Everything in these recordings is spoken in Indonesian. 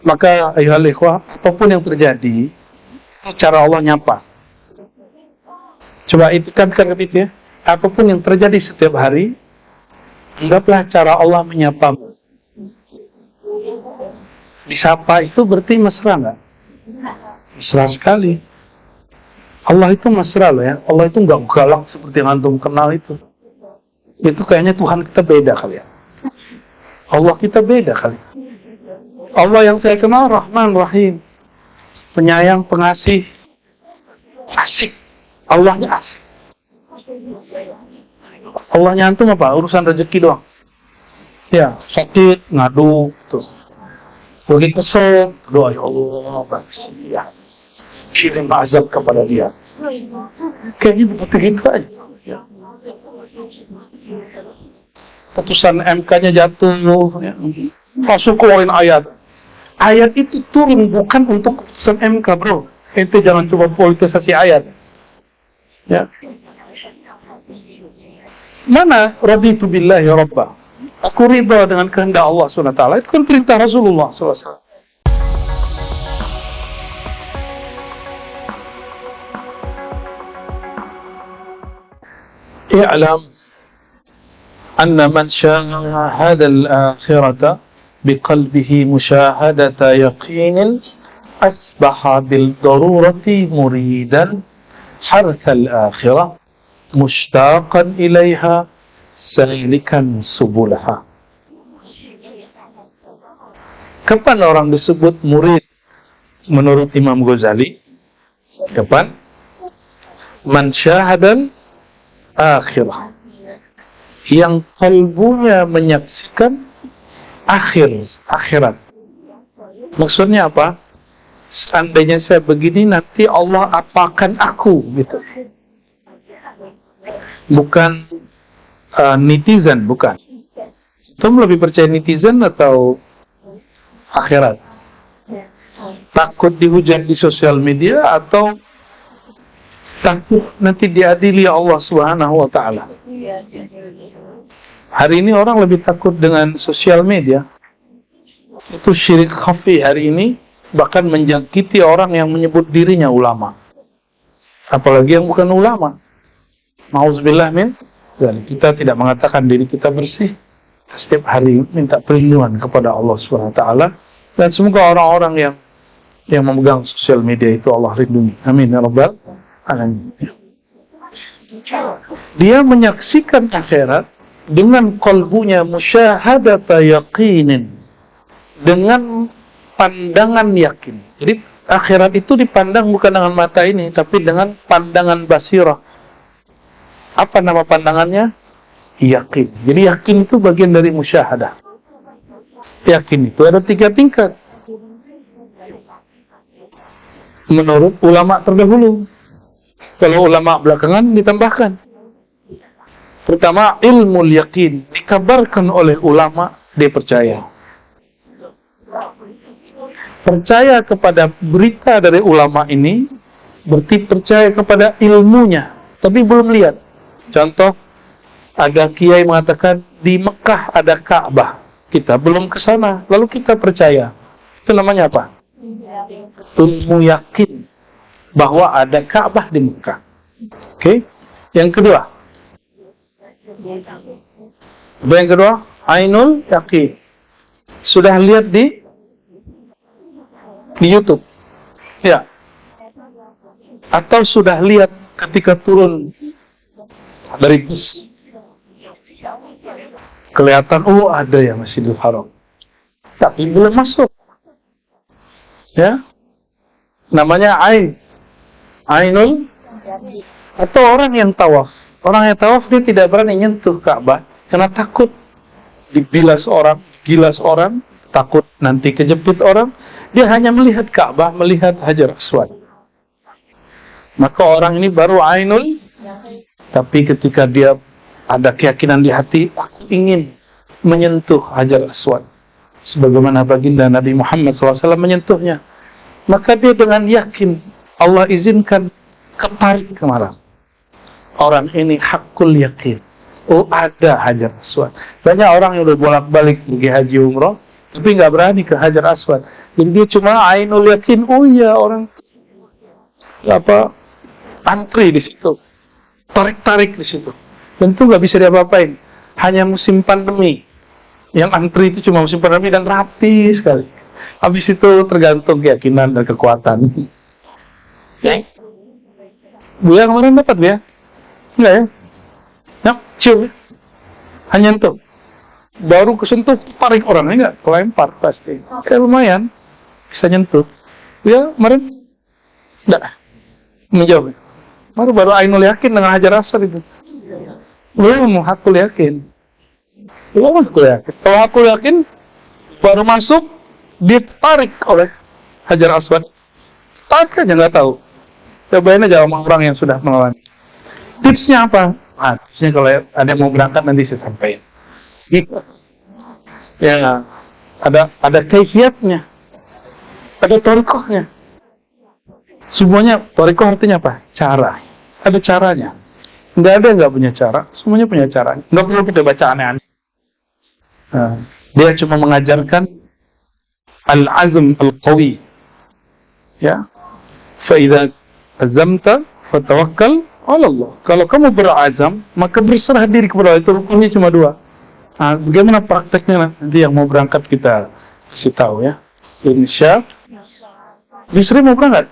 Maka ayuhal ikhwah, apapun yang terjadi, itu cara Allah nyapa. Coba itu kan itu ya. Apapun yang terjadi setiap hari, anggaplah cara Allah menyapamu. Disapa itu berarti mesra nggak? Mesra sekali. Allah itu mesra loh ya. Allah itu nggak galak seperti yang antum kenal itu. Itu kayaknya Tuhan kita beda kali ya. Allah kita beda kali. Allah yang saya kenal Rahman Rahim, penyayang, pengasih, asik. Allahnya asik. Allahnya antum apa? Urusan rezeki doang. Ya, sakit, ngadu, gitu. Lagi kesel, doa ya Allah, bagus. Ya, kirim azab kepada dia. Kayaknya begitu aja. Ya. Putusan MK-nya jatuh, ya. Langsung keluarin ayat. Ayat itu turun bukan untuk putusan MK, bro. Ente jangan coba politisasi ayat. Ya. Mana raditu billahi rabba? Aku ridha dengan kehendak Allah SWT. Itu kan perintah Rasulullah SAW. I'lam anna man syahada al-akhirata biqalbihi musyahadata yaqinin asbaha bil darurati muridan harth al-akhirah mushtaqan ilaiha salikan subulaha. Kapan orang disebut murid menurut Imam Ghazali? Kapan? Man syahadal akhirah, yang kalbunya menyaksikan akhirat. Maksudnya apa? Seandainya saya begini, nanti Allah apakan aku, gitu. Bukan netizen, bukan. Kamu lebih percaya netizen atau akhirat? Takut dihujat di sosial media atau takut nanti diadili Allah Subhanahu wa taala? Hari ini orang lebih takut dengan sosial media. Itu syirik khafi hari ini, bahkan menjangkiti orang yang menyebut dirinya ulama. Apalagi yang bukan ulama. Nauzubillah min dzalik. Kita tidak mengatakan diri kita bersih. Setiap hari minta perlindungan kepada Allah Subhanahu wa taala, dan semoga orang-orang yang memegang sosial media itu Allah lindungi. Amin ya rabbal alamin. Dia menyaksikan akhirat dengan qalbunya musyahadata yaqinin, dengan pandangan yakin. Jadi akhirat itu dipandang bukan dengan mata ini, tapi dengan pandangan basirah. Apa nama pandangannya? Yakin. Jadi yakin itu bagian dari musyahadah. Yakin itu ada 3 tingkat menurut ulama terdahulu. Kalau ulama belakangan ditambahkan. Pertama, ilmu yakin dikabarkan oleh ulama, dia percaya. Percaya kepada berita dari ulama ini berarti percaya kepada ilmunya, tapi belum lihat. Contoh, ada kiai mengatakan di Mekah ada Ka'bah, kita belum ke sana, lalu kita percaya. Itu namanya apa? Ilmu yakin bahwa ada Ka'bah di Mekah. Oke? Yang kedua. Yang kedua, ainul yakin. Sudah lihat di YouTube. Ya. Atau sudah lihat ketika turun dari bus. Kelihatan, oh ada ya Masjidil Haram. Tapi belum masuk. Ya. Namanya ainul. Atau orang yang tawaf. Orang yang tawaf dia tidak berani nyentuh Ka'bah karena takut dibilas orang, gilas orang, takut nanti kejepit orang. Dia hanya melihat Ka'bah, melihat Hajar Aswad. Maka orang ini baru ainul. Tapi ketika dia ada keyakinan di hati, aku ingin menyentuh Hajar Aswad, sebagaimana baginda Nabi Muhammad SAW menyentuhnya, maka dia dengan yakin Allah izinkan ketarik kemarin. Orang ini hakul yakin. Oh ada Hajar Aswad. Banyak orang yang udah bolak-balik pergi haji umrah, tapi nggak berani ke Hajar Aswad. Jadi dia cuma ainul yakin, oh iya orang antri di situ, tarik di situ. Tentu nggak bisa diapa-apain. Hanya musim pandemi yang antri itu cuma musim pandemi dan rapi sekali. Habis itu tergantung keyakinan dan kekuatan. Buya kemarin dapat ya? Enggak ya? Yap, cium ya? Hanya itu. Baru kesentuh, tarik orangnya enggak? Kelempar pasti. Lumayan. Bisa nyentuh. Ya, kemarin enggak. Menjawab. Baru ainul yakin dengan Hajar Aswad itu. Belum hakul yakin. Belum hakul yakin. Kalau hakul yakin, baru masuk, ditarik oleh Hajar Aswad. Tarik aja nggak tahu. Cobain aja sama orang yang sudah mengalami. Tipsnya apa? Tipsnya kalau ada yang mau berangkat nanti saya sampaikan. Gitu. Ya, ada kaifiatnya, ada torikohnya. Semuanya torikoh artinya apa? Cara. Ada caranya. Nggak ada yang nggak punya cara. Semuanya punya caranya. Nggak perlu kita baca aneh-aneh. Dia cuma mengajarkan al-azm al-qawi. Ya. Fa'idha azamta fatawakkal ala Allah. Kalau kamu berazam, maka berserah diri kepada Allah. Itu rukunnya cuma 2. Bagaimana prakteknya nanti yang mau berangkat kita kasih tahu ya. Insya Yusri mau berangkat?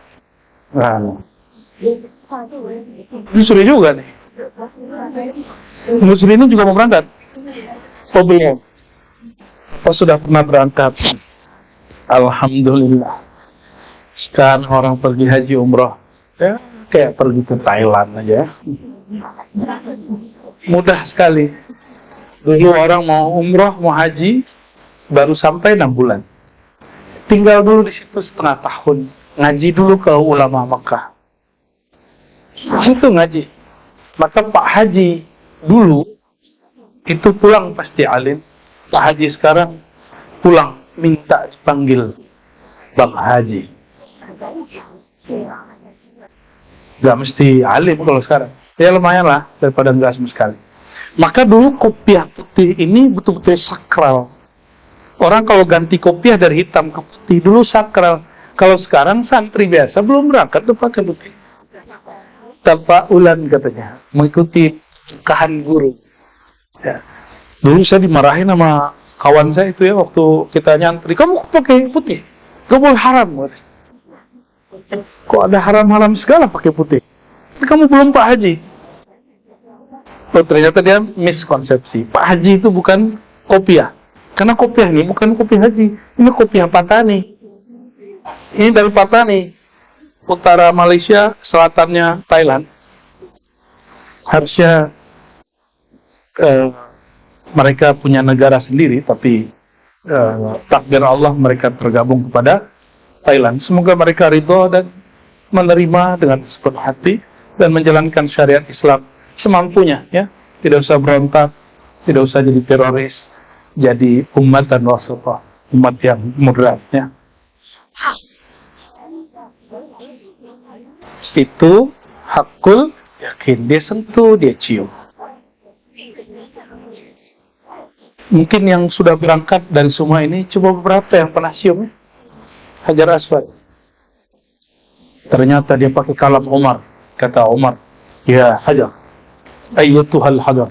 Yusri juga nih. Yusri ini juga mau berangkat? Oh belum. Oh sudah pernah berangkat. Alhamdulillah. Sekarang orang pergi haji umroh, ya kayak pergi ke Thailand aja. Mudah sekali. Dulu orang mau umroh, mau haji, baru sampai 6 bulan. Tinggal dulu di situ setengah tahun. Ngaji dulu ke ulama Makkah. Situ ngaji. Maka Pak Haji dulu itu pulang pasti alim. Pak Haji sekarang pulang minta dipanggil Bang Haji. Gak mesti alim kalau sekarang. Ya lumayan lah daripada enggak sama sekali. Maka dulu kopiah putih ini betul-betul sakral. Orang kalau ganti kopiah dari hitam ke putih dulu sakral. Kalau sekarang santri biasa belum berangkat tuh pakai putih. Tafaulan katanya, mengikuti sukahan guru. Ya. Dulu saya dimarahin sama kawan saya itu ya waktu kita nyantri. Kamu pakai putih? Gak boleh haram. Kok ada haram-haram segala pakai putih? Kamu belum Pak Haji. Oh, ternyata dia miskonsepsi. Pak Haji itu bukan kopiah. Karena kopiah ini bukan kopiah haji. Ini kopiah Patani. Ini dari Patani. Utara Malaysia, selatannya Thailand. Harusnya mereka punya negara sendiri, tapi takdir Allah mereka tergabung kepada Thailand. Semoga mereka ridho dan menerima dengan sepenuh hati dan menjalankan syariat Islam semampunya, ya. Tidak usah berontak, tidak usah jadi teroris, jadi umat dan wasatah, umat yang moderatnya. Itu hakul yakin, dia sentuh, dia cium. Mungkin yang sudah berangkat dari semua ini cuma beberapa yang pernah cium ya? Hajar Aswad. Ternyata dia pakai kalam Umar. Kata Umar, ya Hajar, ayyatuhal Hajar,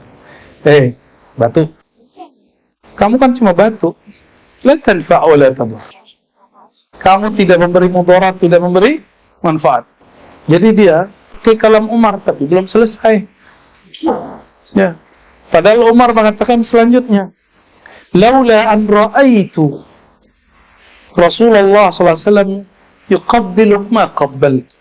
batu, kamu kan cuma batu, la tanfa' wa la tadur. Kamu tidak memberi mudarat, tidak memberi manfaat. Jadi dia pakai kalam Umar tapi belum selesai. Ya. Padahal Umar mengatakan selanjutnya, laula an ra'aitu Rasulullah sallallahu alaihi wasallam yuqabbilu ma qabbaltu.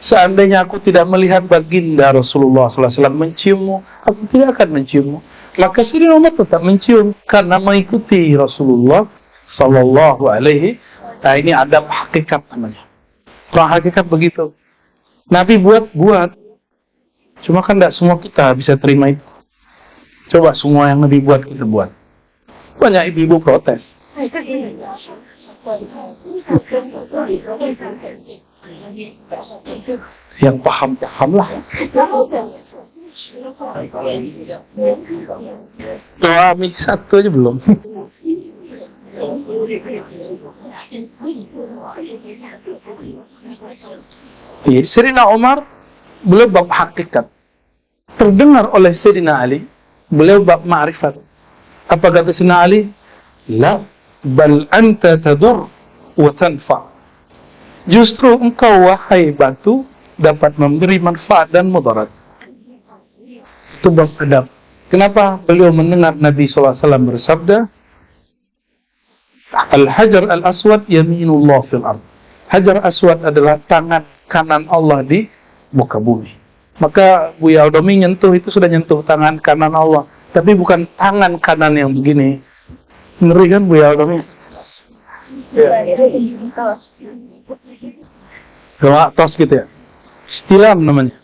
Seandainya aku tidak melihat baginda Rasulullah sallallahu alaihi wasallam menciummu, aku tidak akan menciummu. Maka Sayyidina Umar tetap mencium karena mengikuti Rasulullah sallallahu alaihi. Nah, ini adab hakikat namanya. Orang hakikat begitu. Nabi buat. Cuma kan tidak semua kita bisa terima itu. Coba semua yang Nabi buat kita buat. Banyak ibu-ibu protes. Yang paham lah. Suami satu aja belum. Iya, Sayyidina Umar beliau bab hakikat. Terdengar oleh Sayyidina Ali, beliau bab ma'rifat. Apa kata Sayyidina Ali? La, bal anta tadur wa tanfa. Justru engkau wahai batu dapat memberi manfaat dan mudarat. Itu bab adab. Kenapa beliau mendengar Nabi SAW bersabda, Al-Hajar Al-Aswad yaminullah fil ard. Hajar Aswad adalah tangan kanan Allah di muka bumi. Maka Buya Aldomi nyentuh itu sudah nyentuh tangan kanan Allah, tapi bukan tangan kanan yang begini. Ngeri kan Buya Aldomi? Ya. Kalau tos gitu ya. Istilam namanya.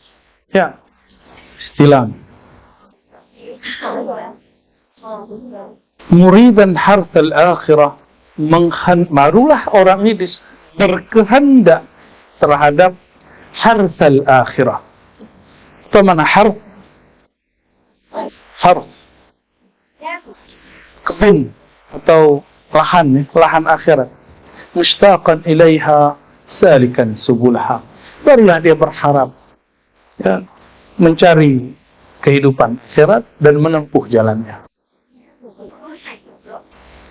Ya. Istilam. Muridan harthal akhirah, marulah orang ini berkehendak terhadap harthal akhirah. Itu mana harf? Harf kebun atau lahan, lahan akhirat. Mushtaqan ilaiha salikan subulha. Barulah dia berharap, ya, mencari kehidupan akhirat dan menempuh jalannya.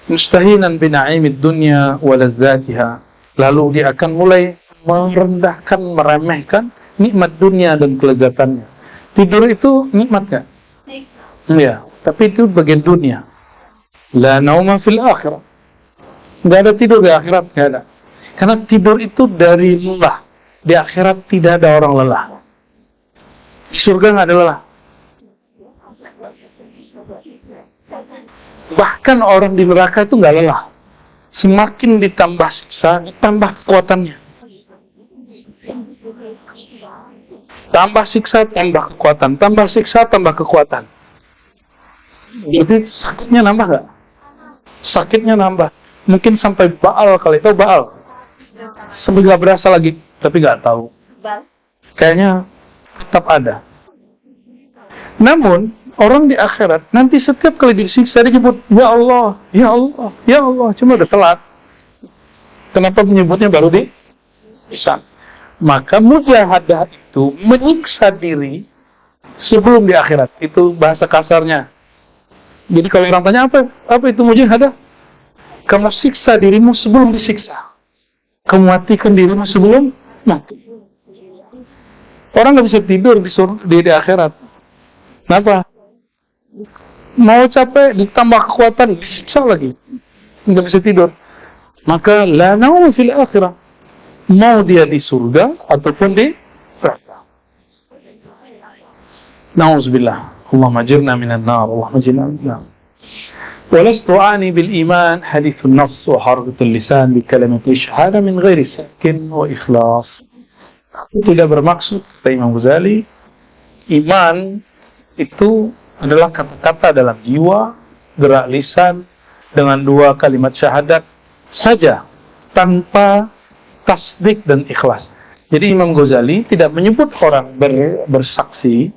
Mustahinan bina'imid dunya wa ladzatiha. Lalu dia akan mulai merendahkan, meremehkan nikmat dunia dan kelezatannya. Tidur itu nikmat gak? Iya, tapi itu bagian dunia. La nauma fil akhirah. Gak ada tidur di akhirat, gak ada. Karena tidur itu dari lelah. Di akhirat tidak ada orang lelah. Di surga gak ada lelah. Bahkan orang di neraka itu gak lelah. Semakin ditambah siksa, ditambah kekuatannya. Tambah siksa, tambah kekuatan. Tambah siksa, tambah kekuatan. Jadi sakitnya nambah gak? Sakitnya nambah. Mungkin sampai baal kali. Tahu baal? Sampai gak berasa lagi. Tapi gak tahu. Kayaknya tetap ada. Namun orang di akhirat nanti setiap kali disiksa dia nyebut ya Allah, ya Allah, ya Allah. Cuma udah telat. Kenapa menyebutnya baru di bisa? Maka mujahadah itu menyiksa diri sebelum di akhirat. Itu bahasa kasarnya. Jadi kalau orang tanya apa itu mujahadah? Kamu siksa dirimu sebelum disiksa. Kamu matikan dirimu sebelum mati. Orang nggak bisa tidur di akhirat. Kenapa? Mau capek, ditambah kekuatan, disiksa lagi. Nggak bisa tidur. Maka, la naum fil akhirah. Mau dia di surga, ataupun di neraka. Na'udzubillah. Allahumma ajirna minan nar. Allahumma ajirna minan nar. Walastu a'ani bil iman hadithun nafs wa harakatul lisan bi kalimati syahada min ghairi sakin wa ikhlas. Aku tidak bermaksud, kata Imam Ghazali, iman itu adalah kata-kata dalam jiwa, gerak lisan, dengan dua kalimat syahadat saja, tanpa tasdik dan ikhlas. Jadi Imam Ghazali tidak menyebut orang bersaksi,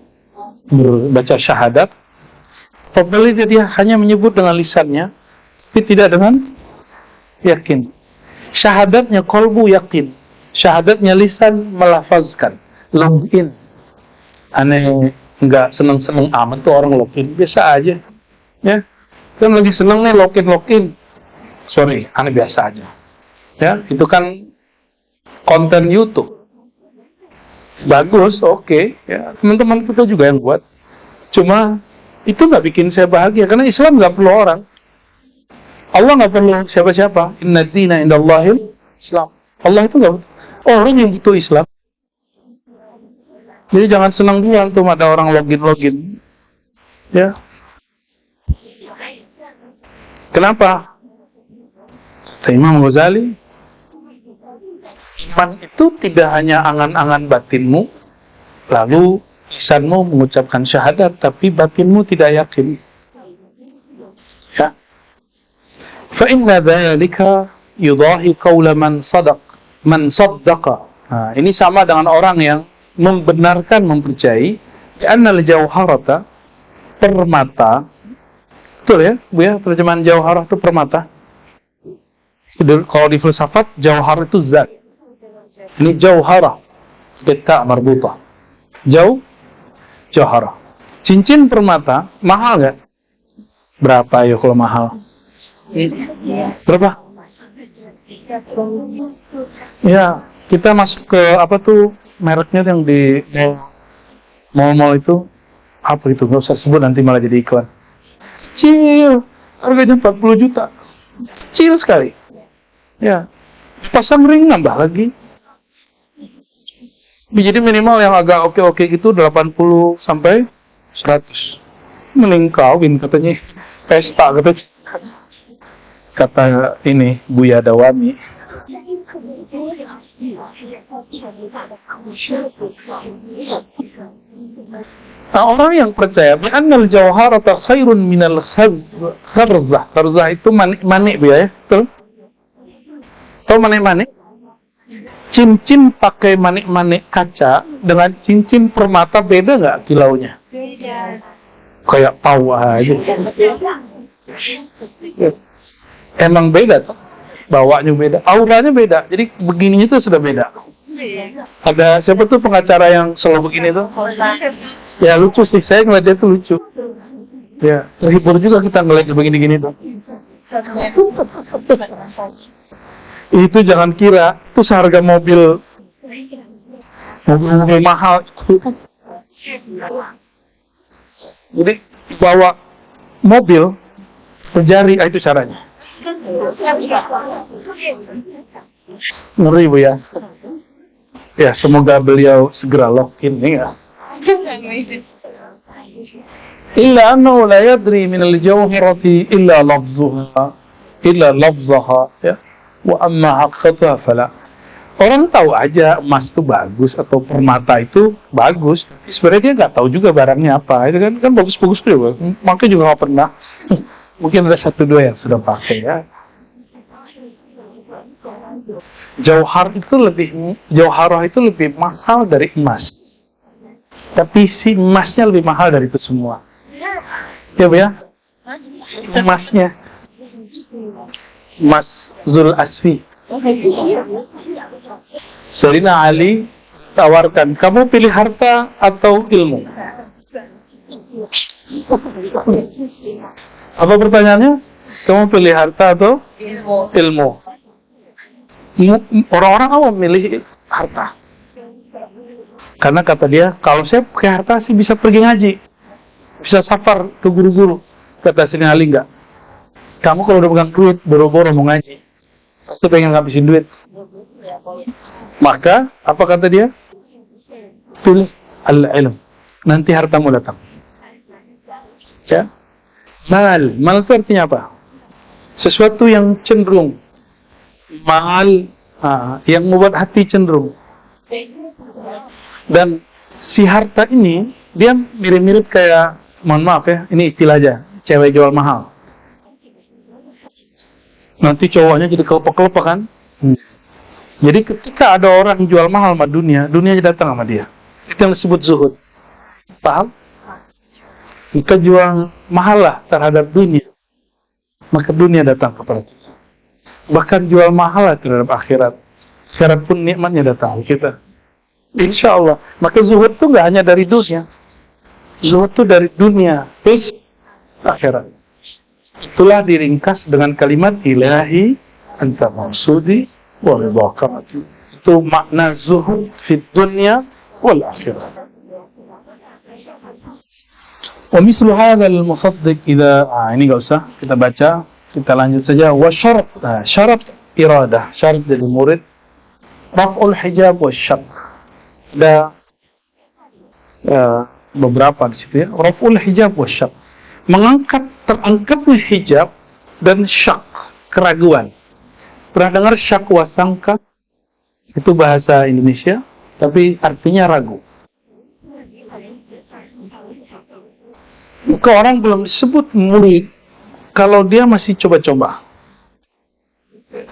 berbaca syahadat, apabila dia hanya menyebut dengan lisannya, tapi tidak dengan yakin. Syahadatnya kolbu yakin, syahadatnya lisan melafazkan, login. Aneh, nggak seneng-seneng amat tuh orang login, biasa aja, ya. Kan lagi seneng nih login. Sorry, aneh biasa aja. Ya, itu kan konten YouTube. Bagus, oke. Ya, teman-teman kita juga yang buat. Cuma itu nggak bikin saya bahagia, karena Islam nggak perlu orang. Allah nggak perlu siapa-siapa. Inna dina indallahil Islam. Allah itu nggak butuh. Orang yang butuh Islam. Jadi jangan senang dulu antum ada orang login. Ya. Kenapa? Kata Imam Ghazali, iman itu tidak hanya angan-angan batinmu, lalu lisanmu mengucapkan syahadat, tapi batinmu tidak yakin. Ya. Fa inna dzalika yudahi qaula man saddaqa. Nah, ini sama dengan orang yang membenarkan, mempercayai annal jauharata, permata. Betul ya, Bu ya, terjemahan jauharah itu permata. Kalau di filsafat, jauhar itu zat. Ini jauhara. Kita marbutah. Jauhara. Cincin permata, mahal nggak? Berapa ya kalau mahal? Berapa? Ya, kita masuk ke apa tuh mereknya yang di mall-mall itu apa itu? Nggak usah sebut nanti malah jadi iklan. Kecil, harganya 40 juta. Kecil sekali. Ya, pasang ring nambah lagi. Jadi minimal yang agak oke-oke gitu 80 sampai 100. Mending kawin katanya. Pesta katanya. Kata ini Buya Dawami. Nah, orang yang percaya annal jawharata khairun minal kharzah. Kharzah itu manik Bu ya, betul? Tahu manik-manik? Cincin pakai manik-manik kaca dengan cincin permata beda nggak kilaunya? Beda. Kayak tahu aja. Emang beda tuh. Bawanya beda, auranya beda. Jadi begininya tuh sudah beda. Ada siapa tuh pengacara yang selalu begini tuh? Ya lucu sih, saya ngeliat dia tuh lucu. Ya, terhibur juga kita ngeliat begini-gini tuh. Itu jangan kira, itu seharga mobil mahal. Jadi bawa mobil terjari, itu caranya. Ngeri Bu ya. Ya semoga beliau segera login ya. Illa annahu la yadri min al-jawharati illa lafzaha ya. Wa amma haqqatuha fala. Orang tahu aja emas itu bagus atau permata itu bagus, tapi sebenarnya dia nggak tahu juga barangnya apa. Itu kan bagus-bagus juga. Makanya juga nggak pernah. Mungkin ada 1-2 yang sudah pakai ya. Jauharah itu lebih mahal dari emas. Tapi si emasnya lebih mahal dari itu semua. Ya Bu ya? Si emasnya. Emas Zul Asfi. Sayyidina Ali tawarkan, kamu pilih harta atau ilmu? Apa pertanyaannya? Kamu pilih harta atau ilmu? Orang-orang awam milih harta. Karena kata dia, kalau saya pakai harta sih bisa pergi ngaji, bisa safar ke guru-guru. Kata Sayyidina Ali enggak. Kamu kalau udah pegang duit, boro-boro mau ngaji, itu pengen ngabisin duit. Maka, apa kata dia? Pilih al-ilm. Nanti hartamu datang. Ya. Mal itu artinya apa? Sesuatu yang cenderung. Yang membuat hati cenderung. Dan si harta ini, dia mirip-mirip kayak, mohon maaf ya, ini istilah aja, cewek jual mahal. Nanti cowoknya jadi kelepek-kelepek kan? Jadi ketika ada orang jual mahal sama dunia datang sama dia. Itu yang disebut zuhud. Paham? Jika jual mahal lah terhadap dunia, maka dunia datang kepada kita. Bahkan jual mahal lah terhadap akhirat. Akhirat pun nikmatnya datang kita. Insya Allah. Maka zuhud itu nggak hanya dari dunia. Zuhud itu dari dunia plus akhirat. Itulah diringkas dengan kalimat ilahi anta maksudi wa ridhaka. Itu makna zuhud fid dunya wal akhirah. Wa mislu hadzal musaddiq idza ini enggak usah kita baca, kita lanjut saja. Wa syarat, syarat iradah, syarat dari murid raf'ul hijab wa syak. Ada beberapa di situ ya. Raf'ul hijab wa syak. Terangkatnya hijab dan syak, keraguan. Pernah dengar syak wasangka? Itu bahasa Indonesia, tapi artinya ragu. Maka orang belum disebut murid kalau dia masih coba-coba.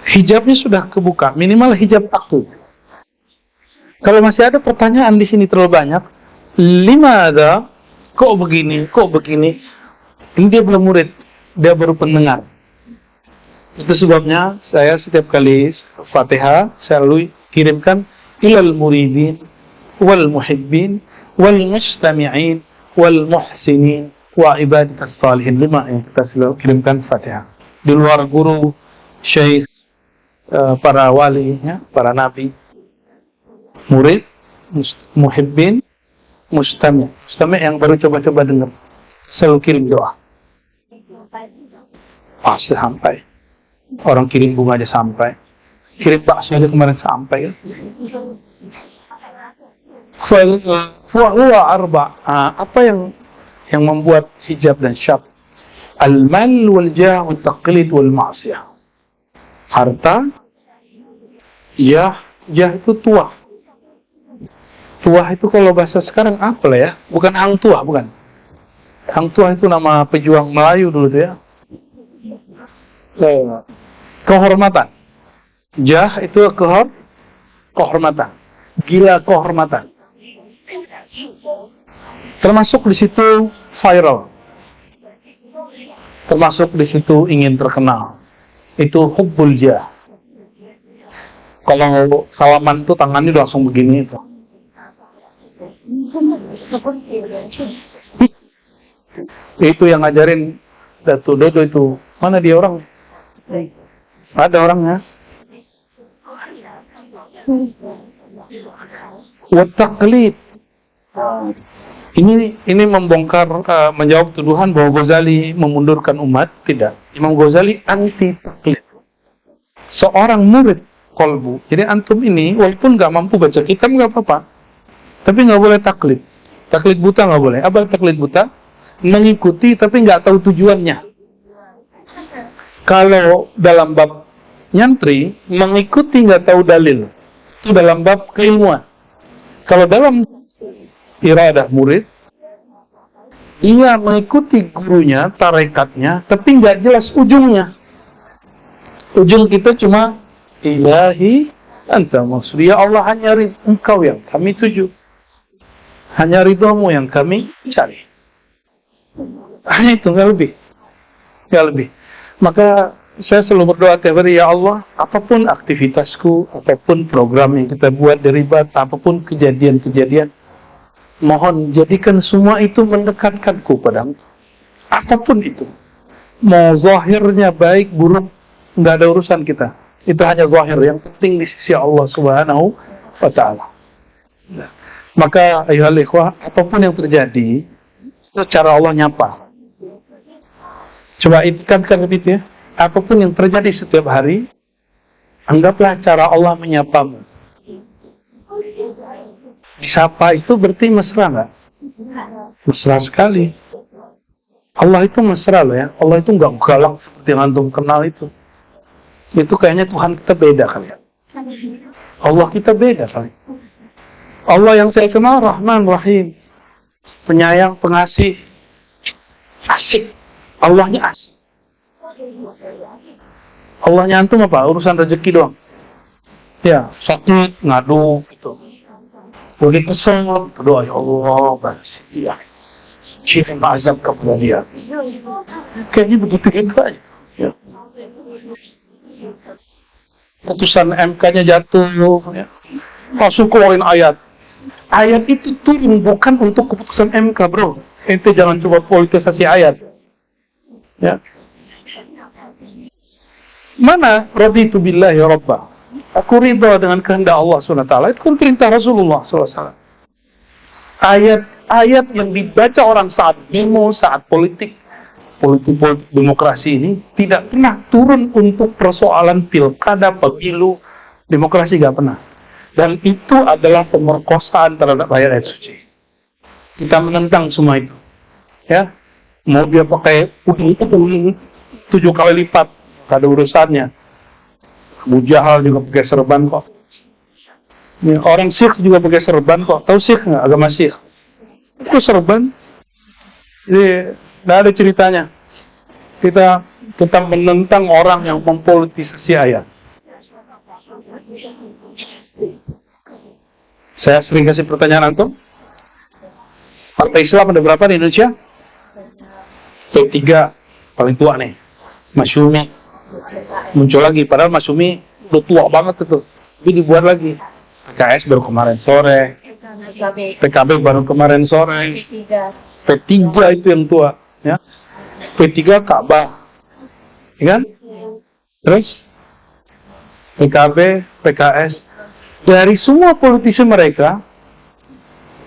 Hijabnya sudah kebuka, minimal hijab takut. Kalau masih ada pertanyaan di sini terlalu banyak, limada, kok begini, ini dia belum murid, dia baru pendengar. Itu sebabnya saya setiap kali Fatihah selalu kirimkan ilal muridin wal muhibbin wal mustami'in wal muhsinin wa ibadikas salihin. 5 yang kita selalu kirimkan Fatihah. Di luar guru, syekh, para wali, ya, para nabi, murid, muhibbin, mustami'. Mustami' yang baru coba-coba dengar. Selalu kirim doa. Pasti sampai. Orang kirim bunga aja sampai. Kirim bakso aja kemarin sampai. Fahuwa arba. Apa yang membuat hijab dan syab? Al-mal wal jah wal taqlid wal ma'siyah. Harta, jah itu tua. Tua itu kalau bahasa sekarang apa lah ya? Bukan hang tua, bukan. Hang tua itu nama pejuang Melayu dulu tuh ya. Kehormatan. Jah itu kehormatan. Gila kehormatan. Termasuk di situ viral. Termasuk di situ ingin terkenal. Itu hubbul jah. Kalau salaman tuh tangannya udah langsung begini itu. Itu yang ngajarin Datu Dodo itu. Mana dia orang? Ada orangnya. Wattaqlid. Ini membongkar, menjawab tuduhan bahwa Ghazali memundurkan umat. Tidak. Imam Ghazali anti taklid. Seorang murid kolbu. Jadi antum ini walaupun nggak mampu baca kitab nggak apa-apa, tapi nggak boleh taklid. Taklid buta nggak boleh. Apa taklid buta? Mengikuti tapi nggak tahu tujuannya. Kalau dalam bab nyantri, mengikuti nggak tahu dalil, itu dalam bab keilmuan. Kalau dalam iradah murid, ia mengikuti gurunya, tarekatnya, tapi nggak jelas ujungnya. Ujung kita cuma ilahi anta maksud. Ya Allah, hanya engkau yang kami tuju. Hanya ridhamu yang kami cari. Hanya itu, nggak lebih. Nggak lebih. Maka saya selalu berdoa tiap hari, ya Allah, apapun aktivitasku, apapun program yang kita buat di Ribat, apapun kejadian-kejadian, mohon jadikan semua itu mendekatkanku padamu. Apapun itu. Mau zahirnya baik, buruk, nggak ada urusan kita. Itu hanya zahir, yang penting di sisi Allah Subhanahu wa ta'ala. Maka ayuhal ikhwah, apapun yang terjadi, itu cara Allah nyapa. Coba itikadkan itu ya. Apapun yang terjadi setiap hari, anggaplah cara Allah menyapamu. Disapa itu berarti mesra nggak? Mesra sekali. Allah itu mesra loh ya. Allah itu nggak galak seperti yang antum kenal itu. Itu kayaknya Tuhan kita beda kali ya. Allah kita beda kali. Allah yang saya kenal Rahman Rahim, penyayang, pengasih, asik. Allahnya asik. Allahnya antum apa? Urusan rezeki doang. Ya, sakit, ngadu gitu. Lagi kesel, berdoa, ya Allah, balas dia. Kirim azab kepada dia. Kayaknya begitu-gitu aja. Ya. Putusan MK-nya jatuh, ya. Langsung keluarin ayat. Ayat itu turun bukan untuk keputusan MK, bro. Ente jangan coba politisasi ayat. Ya. Mana raditu billahi rabba? Aku ridha dengan kehendak Allah SWT. Itu kan perintah Rasulullah SAW. Ayat-ayat yang dibaca orang saat demo, saat politik demokrasi ini tidak pernah turun untuk persoalan pilkada, pemilu, demokrasi gak pernah. Dan itu adalah pemerkosaan terhadap ayat suci. Kita menentang semua itu. Ya, mau dia pakai ujung 7 kali lipat, gak ada urusannya. Abu Jahal juga pakai serban kok. Ya, orang Sikh juga pakai serban kok. Tahu Sikh nggak? Agama Sikh itu serban. Jadi nggak ada ceritanya. Kita menentang orang yang mempolitisasi ayat. Saya sering kasih pertanyaan antum. Partai Islam ada berapa di Indonesia? P3 paling tua nih, Masyumi. Muncul lagi, padahal Mas Umi udah tua banget itu. Tapi dibuat lagi. PKS baru kemarin sore, PKB baru kemarin sore, P3 itu yang tua, ya. P3 Ka'bah, ya kan? Terus PKB, PKS, dari semua politisi mereka,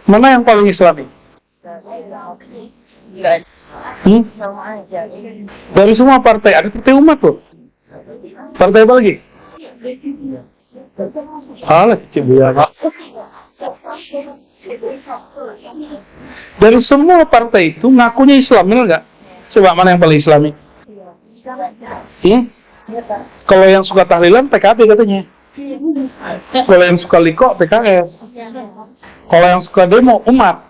mana yang paling Islami? Dari semua partai, ada partai umat tuh. Partai apa lagi? Alah, Cibuana. Dari semua partai itu ngakunya Islam, benar nggak? Coba mana yang paling Islami? Kalau yang suka tahlilan PKB katanya. Kalau yang suka liko PKS. Kalau yang suka demo umat.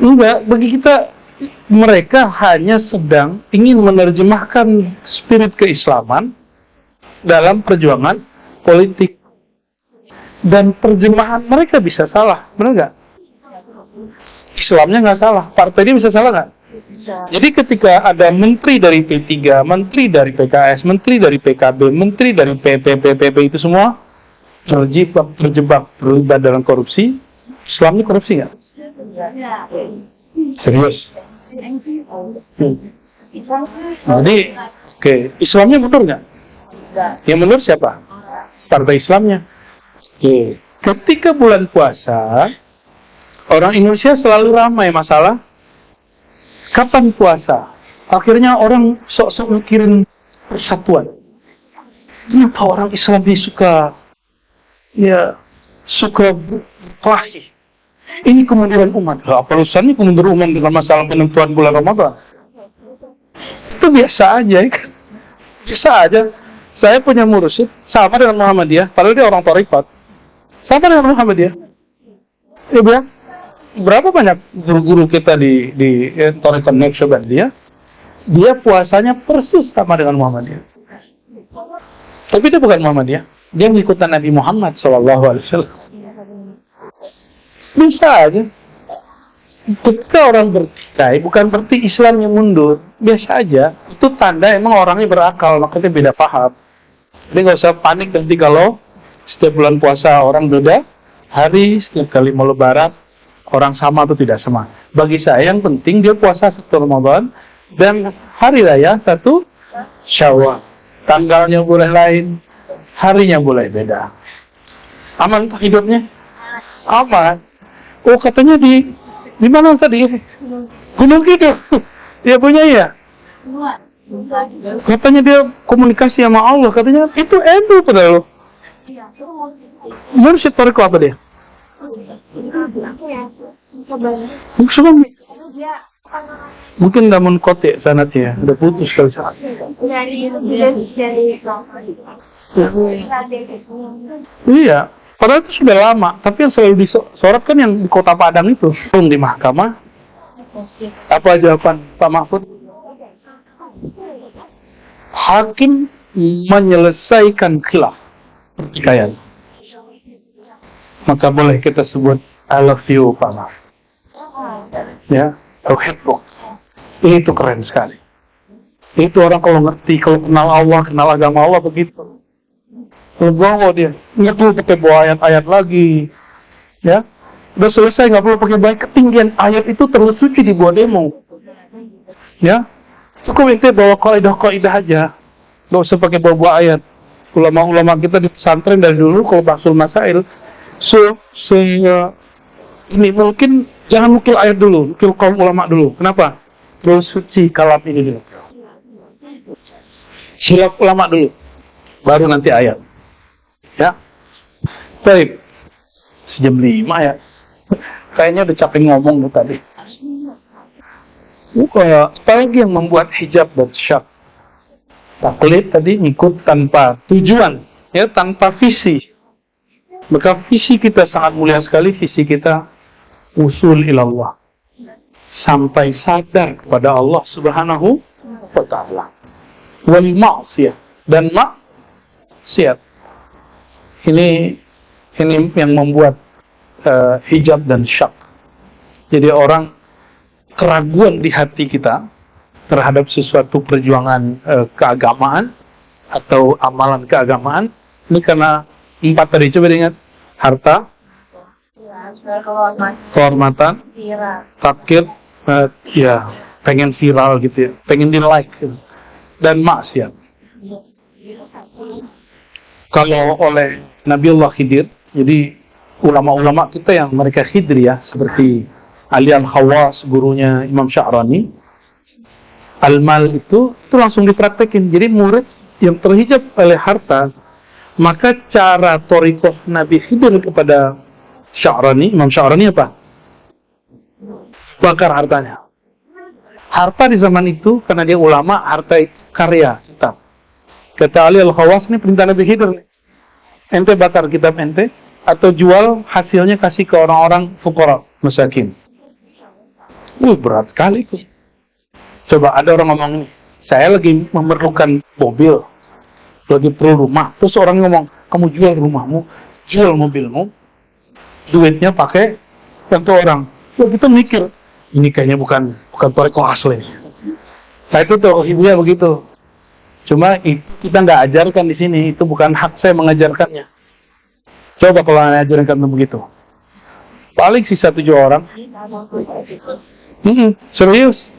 Enggak, bagi kita mereka hanya sedang ingin menerjemahkan spirit keislaman dalam perjuangan politik. Dan terjemahan mereka bisa salah, benar nggak? Islamnya nggak salah, partainya bisa salah nggak? Jadi ketika ada menteri dari P3, menteri dari PKS, menteri dari PKB, menteri dari PPPP itu semua terjebak terlibat dalam korupsi, Islamnya korupsi nggak? Serius? Jadi, oke, Islamnya mundur nggak? Yang mundur siapa? Partai Islamnya. Oke, ketika bulan puasa, orang Indonesia selalu ramai masalah kapan puasa. Akhirnya orang sok-sok mikirin persatuan. Kenapa orang Islam ini suka berkelahi? Ini kemunduran umat. Apa urusannya kemunduran umat dengan masalah penentuan bulan Ramadan? Itu biasa aja, kan? Biasa aja. Saya punya mursyid sama dengan Muhammadiyah, padahal dia orang Thariqat. Sama dengan Muhammadiyah. Ya, Bu. Berapa banyak guru-guru kita di Thariqat Naqsyabandiyah, dia puasanya persis sama dengan Muhammadiyah. Tapi dia bukan Muhammadiyah. Dia mengikuti Nabi Muhammad SAW. Bisa aja. Ketika orang bertikai, bukan berarti Islam yang mundur. Biasa aja. Itu tanda emang orangnya berakal, makanya beda paham. Jadi nggak usah panik nanti kalau setiap bulan puasa orang beda hari, setiap kali mau lebaran orang sama atau tidak sama. Bagi saya yang penting dia puasa 1 Ramadan dan hari raya 1 Syawal. Tanggalnya boleh lain, harinya boleh beda. Aman hidupnya? Aman. Oh, katanya di mana tadi? Gunung Kidul. Dia punya ya? Katanya dia komunikasi sama Allah. Katanya itu padahal loh. Mursyid Thariqah apa dia? Mungkin damun kote sanatnya udah putus kali saat. Iya, padahal itu sudah lama. Tapi yang selalu disorot kan yang di Kota Padang itu, di mahkamah. Apa jawaban Pak Mahfud? Hakim menyelesaikan khilaf pertikaian. Maka boleh kita sebut I love you Pak Mahfud. Ya, headbook. Itu keren sekali. Itu orang kalau ngerti, kalau kenal Allah, kenal agama Allah begitu. Legowo dia, nggak perlu pakai bawa ayat-ayat lagi. Ya, udah selesai, nggak perlu pakai baik ketinggian ayat itu terlalu suci di bawah demo. Ya, cukup itu bawa kaidah-kaidah aja, nggak usah pakai bawa ayat. Ulama-ulama kita di pesantren dari dulu kalau bahsul masail, ini mungkin jangan nukil ayat dulu, nukil kaum ulama dulu. Kenapa? Terlalu suci kalam ini dulu. Khilaf ulama dulu, baru nanti ayat. Ya, baik. Sejam 5 ya. Kayaknya udah capek ngomong tuh tadi. Apalagi yang membuat hijab dan syak. Taklid tadi ngikut tanpa tujuan, ya, tanpa visi. Maka visi kita sangat mulia sekali, visi kita usul ilallah. Sampai sadar kepada Allah Subhanahu wa ta'ala. Wal ma'siyah, dan maksiat. Ini yang membuat hijab dan syak. Jadi orang keraguan di hati kita terhadap sesuatu perjuangan keagamaan atau amalan keagamaan ini karena 4 tadi, coba ingat: harta, kehormatan, takdir, ya pengen viral gitu ya, pengen di like, dan maksiat. Kalau oleh Nabiullah Khidir, jadi ulama-ulama kita yang mereka Khidriyah seperti Ali Al-Khawas, gurunya Imam Sya'rani, al-mal itu langsung dipraktekin. Jadi murid yang terhijab oleh harta, maka cara thariqah Nabi Khidir kepada Sya'rani, Imam Sya'rani apa? Bakar hartanya. Harta di zaman itu, karena dia ulama, harta itu karya, kitab. Kata Ali Al-Khawas, ini perintah Nabi Khidir nih. Ente bakar kitab ente, atau jual hasilnya kasih ke orang-orang fuqara, masakin. Berat kali itu. Coba ada orang ngomong ini, saya lagi memerlukan mobil, lagi perlu rumah. Terus orang ngomong, kamu jual rumahmu, jual mobilmu, duitnya pakai bantu orang. Loh, kita mikir, ini kayaknya bukan thariqah asli. Nah itu tauhidnya begitu. Cuma itu kita nggak ajarkan di sini, itu bukan hak saya mengajarkannya. Coba kalau anda ajarkan begitu, paling sisa 7 orang. Serius.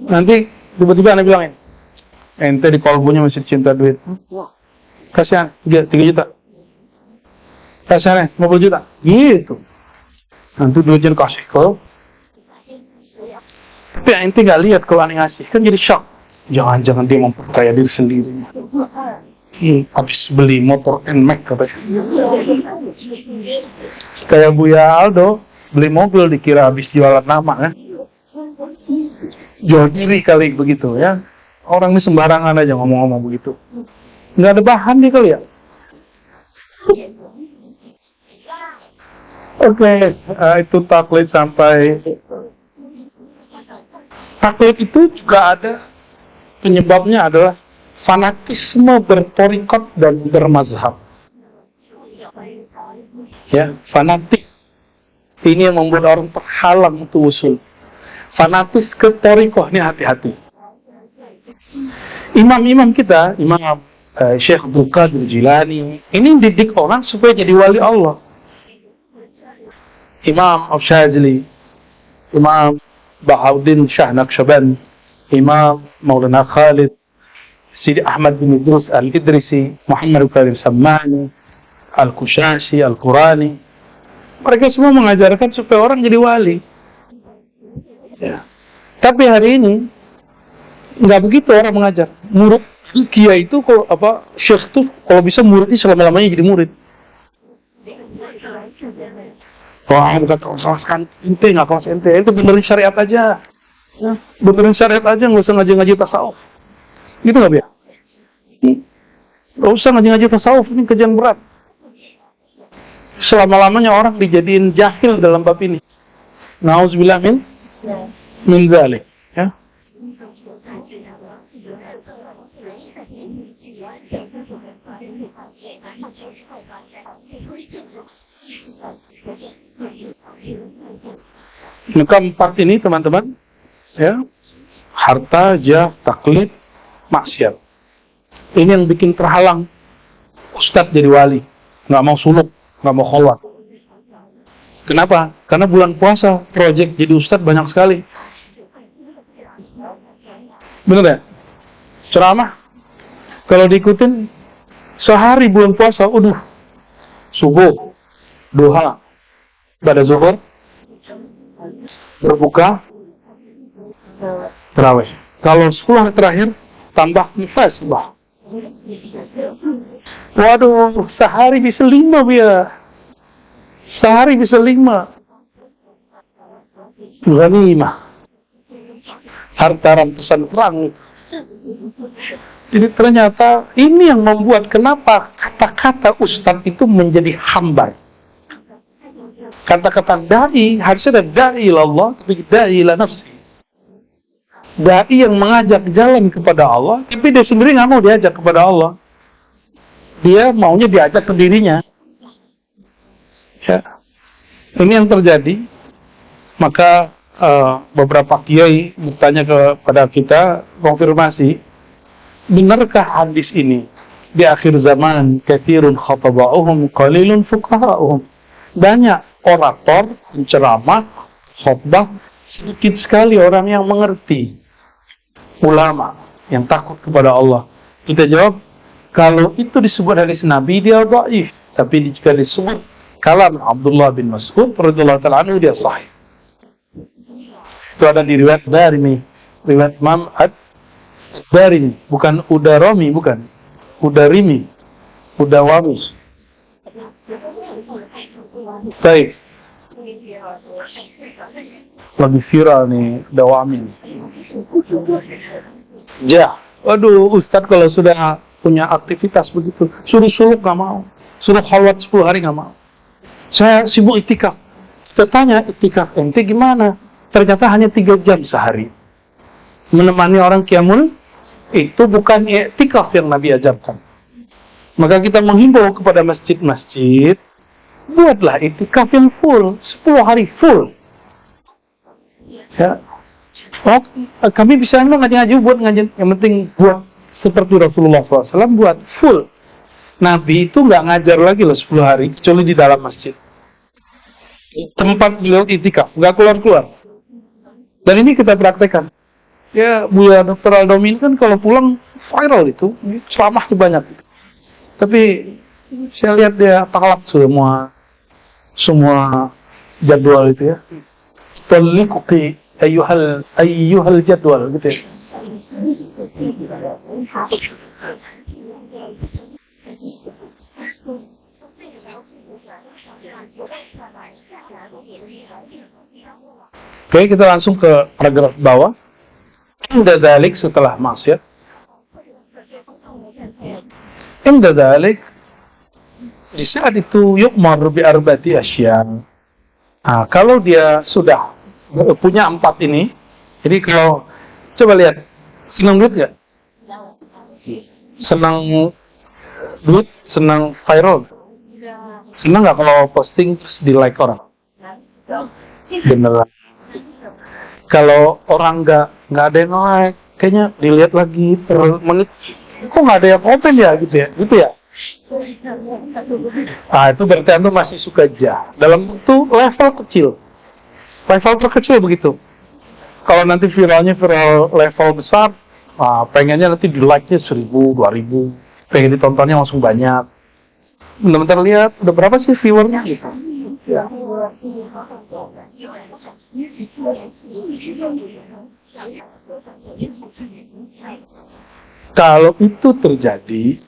Nanti tiba-tiba anda bilangin, ente di kolbunya masih cinta duit. Kasihan, 3 juta. Kasihan 50 juta. Gitu. Nanti duitnya kasih ke. Tapi ente nggak lihat kalau anda ngasih, kan jadi shock. Jangan-jangan dia memperkaya diri sendiri. Habis beli motor NMAX katanya. Kayak Buya Aldo beli mobil dikira habis jualan nama kan. Jual diri kali begitu ya. Orang ini sembarangan aja ngomong-ngomong begitu. Nggak ada bahan dia kali ya. Oke, itu taklid sampai. Taklid itu juga ada penyebabnya adalah fanatisme bertorikot dan bermazhab. Ya, fanatik. Ini yang membuat orang terhalang untuk usul. Fanatis ke torikoh, ini hati-hati. Imam-imam kita, Imam Syekh Abdul Qadir Jilani, ini didik orang supaya jadi wali Allah. Imam Al-Shazili, Imam Bahauddin Shah Naqsyaband, Imam Maulana Khalid, Sidi Ahmad bin Idrus Al-Idrisi, Muhammad Karim Sammani, Al-Kushashi, Al-Qurani. Mereka semua mengajarkan supaya orang jadi wali. Ya. Tapi hari ini nggak begitu orang mengajar. Murid kiai itu kalau syekh tuh kalau bisa muridnya selama-lamanya jadi murid. Wah, bukan kelaskan ente, nggak kelas ente benerin syariat aja. Ya, benerin syariat aja, nggak usah ngaji-ngaji tasawuf. Gitu nggak, Bia? Nggak usah ngaji-ngaji tasawuf, ini kerjaan berat. Selama-lamanya orang dijadiin jahil dalam bab ini. Nauzubillah min zalik. Ya. Maka 4 ini teman-teman, ya, harta, jah, taklid, maksiat. Ini yang bikin terhalang ustadz jadi wali, nggak mau suluk, nggak mau kholwat. Kenapa? Karena bulan puasa, proyek jadi ustadz banyak sekali. Bener ya? Ceramah, kalau diikutin sehari bulan puasa, subuh, duha, pada zuhur, berbuka, tarawih. Kalau 10 hari terakhir, tambah muhasabah. Waduh, sehari bisa 5 Bia. Sehari bisa 5. Ghanimah. Harta rampasan perang. Jadi ternyata ini yang membuat kenapa kata-kata ustadz itu menjadi hambar. Kata-kata da'i, harusnya ada da'i ila Allah, tapi da'i ila nafsi. Da'i yang mengajak jalan kepada Allah, tapi dia sendiri nggak mau diajak kepada Allah. Dia maunya diajak ke dirinya. Ya. Ini yang terjadi. Maka beberapa kiai bertanya kepada kita, konfirmasi, benarkah hadis ini? Di akhir zaman, katsirun khataba'uhum qalilun fuqaha'uhum. Banyak orator, penceramah, khutbah, sedikit sekali orang yang mengerti. Ulama yang takut kepada Allah. Kita jawab, kalau itu disebut hadis Nabi, dia dhaif. Tapi jika disebut kalam Abdullah bin Mas'ud radhiyallahu ta'ala anhu, dia sahih. Itu ada di riwayat Darimi, riwayat Imam Ad-Darimi, bukan Udarami, bukan Udarimi, Udawami. Baik. Lagi viral nih Dawami. Ya, waduh, Ustadz kalau sudah punya aktivitas begitu, suruh suluk nggak mau, suruh khalwat 10 hari nggak mau. Saya sibuk itikaf. Kita tanya, itikaf ente gimana? Ternyata hanya 3 jam sehari. Menemani orang qiyamul, itu bukan itikaf yang Nabi ajarkan. Maka kita menghimbau kepada masjid-masjid, buatlah itikaf yang full, 10 hari full. Ya. Oh, kami bisa ngaji-ngaji, buat ngaji. Yang penting buat seperti Rasulullah SAW, buat full. Nabi itu nggak ngajar lagi loh 10 hari, kecuali di dalam masjid. Tempat beliau itikaf, nggak keluar-keluar. Dan ini kita praktekkan. Ya, Buya Dr. Aldomin kan kalau pulang viral itu, ceramah banyak. Tapi saya lihat dia taklak semua jadwal itu ya. Talliqi ayyuhal jadwal gitu ya. Oke, kita langsung ke paragraf bawah. Inda dzalik, setelah maksiat. Inda dzalik, di saat itu yu'mar bi arba'ati asya. Nah, kalau dia sudah punya 4 ini, jadi kalau coba lihat, senang duit nggak? Senang duit, senang viral. Senang nggak kalau posting terus di like orang? Beneran. Kalau orang nggak ada yang like, kayaknya dilihat lagi per menit, kok nggak ada yang komen ya, gitu ya. Ah, itu berarti antum masih suka aja. Dalam itu level terkecil begitu. Kalau nanti viral level besar, pengennya nanti di like-nya 1000, 2000, pengen ditontonnya langsung banyak. Bentar-bentar lihat, udah berapa sih viewernya gitu. Ya. Kalau itu terjadi,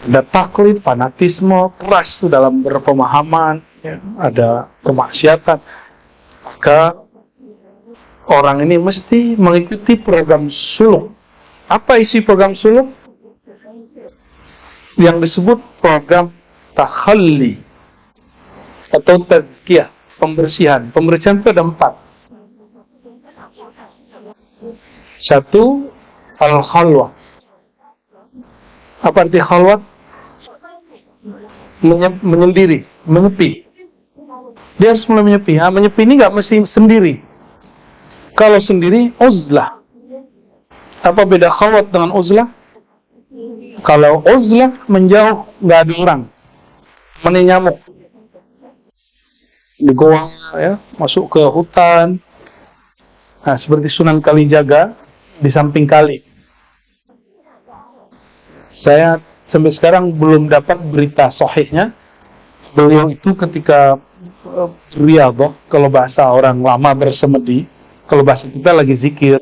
ada taklid, fanatisme, keras dalam berpemahaman, ya, ada kemaksiatan, maka orang ini mesti mengikuti program suluk. Apa isi program suluk? Yang disebut program takhalli atau tazkiyah, pembersihan. Pembersihan itu ada 4. 1, al-khalwah. Apa arti khalwat? Menyendiri, menyepi. Dia harus mulai menyepi. Menyepi ini nggak mesti sendiri. Kalau sendiri, uzlah. Apa beda khalwat dengan uzlah? Kalau uzlah menjauh, nggak ada orang, mana nyamuk di goa, ya, masuk ke hutan. Nah, seperti Sunan Kalijaga di samping kali. Saya sampai sekarang belum dapat berita sahihnya. Beliau itu ketika riyadhah, kalau bahasa orang lama bersemedi, kalau bahasa kita lagi zikir,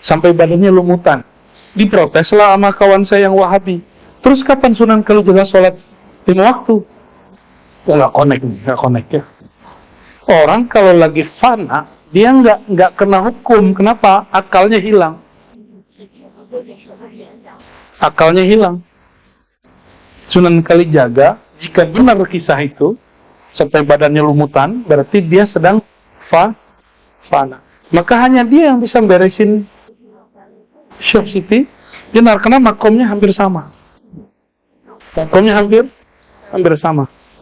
sampai badannya lumutan. Diproteslah sama kawan saya yang Wahabi. Terus kapan Sunan Kalijaga sholat 5 waktu? Nggak connect ya. Orang kalau lagi fana, dia nggak kena hukum. Kenapa? Akalnya hilang. Sunan Kalijaga, jika benar kisah itu, sampai badannya lumutan, berarti dia sedang fana. Maka hanya dia yang bisa beresin Syekh Siti Jenar, karena makomnya hampir sama.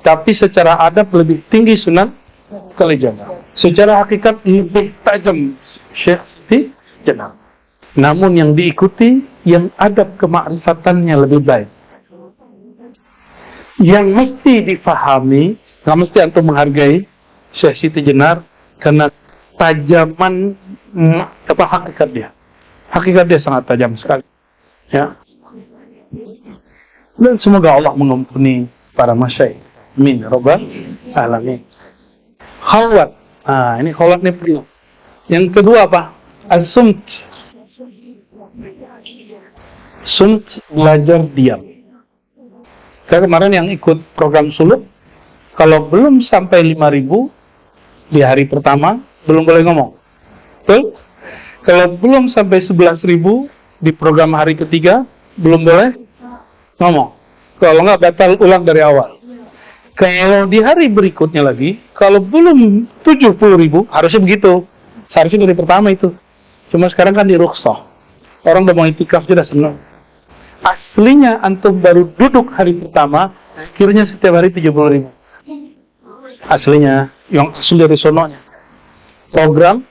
Tapi secara adab lebih tinggi Sunan Kalijaga. Secara hakikat lebih tajam Syekh Siti Jenar. Namun yang diikuti, yang adab kemakrifatannya lebih baik. Yang mesti difahami, nggak mesti antum menghargai Syekh Siti Jenar karena tajaman hakikat dia. Hakikat dia sangat tajam sekali. Ya. Dan semoga Allah mengampuni para masyayikh. Amin ya rabbal alamin. Khalwat. Ini khalwat nih perlu. Yang kedua apa? As-sumt. Sumt, belajar diam. Kayak kemarin yang ikut program suluk, kalau belum sampai 5.000 di hari pertama, belum boleh ngomong. Betul? Kalau belum sampai 11.000 di program hari ketiga, belum boleh ngomong. Kalau nggak, batal ulang dari awal. Kalau di hari berikutnya lagi, kalau belum 70.000, harusnya begitu. Seharusnya dari pertama itu. Cuma sekarang kan di rukhsah. Orang udah mau itikaf sudah senang. Aslinya antum baru duduk hari pertama, akhirnya setiap hari 70.000. Aslinya, yang asli dari sononya. Program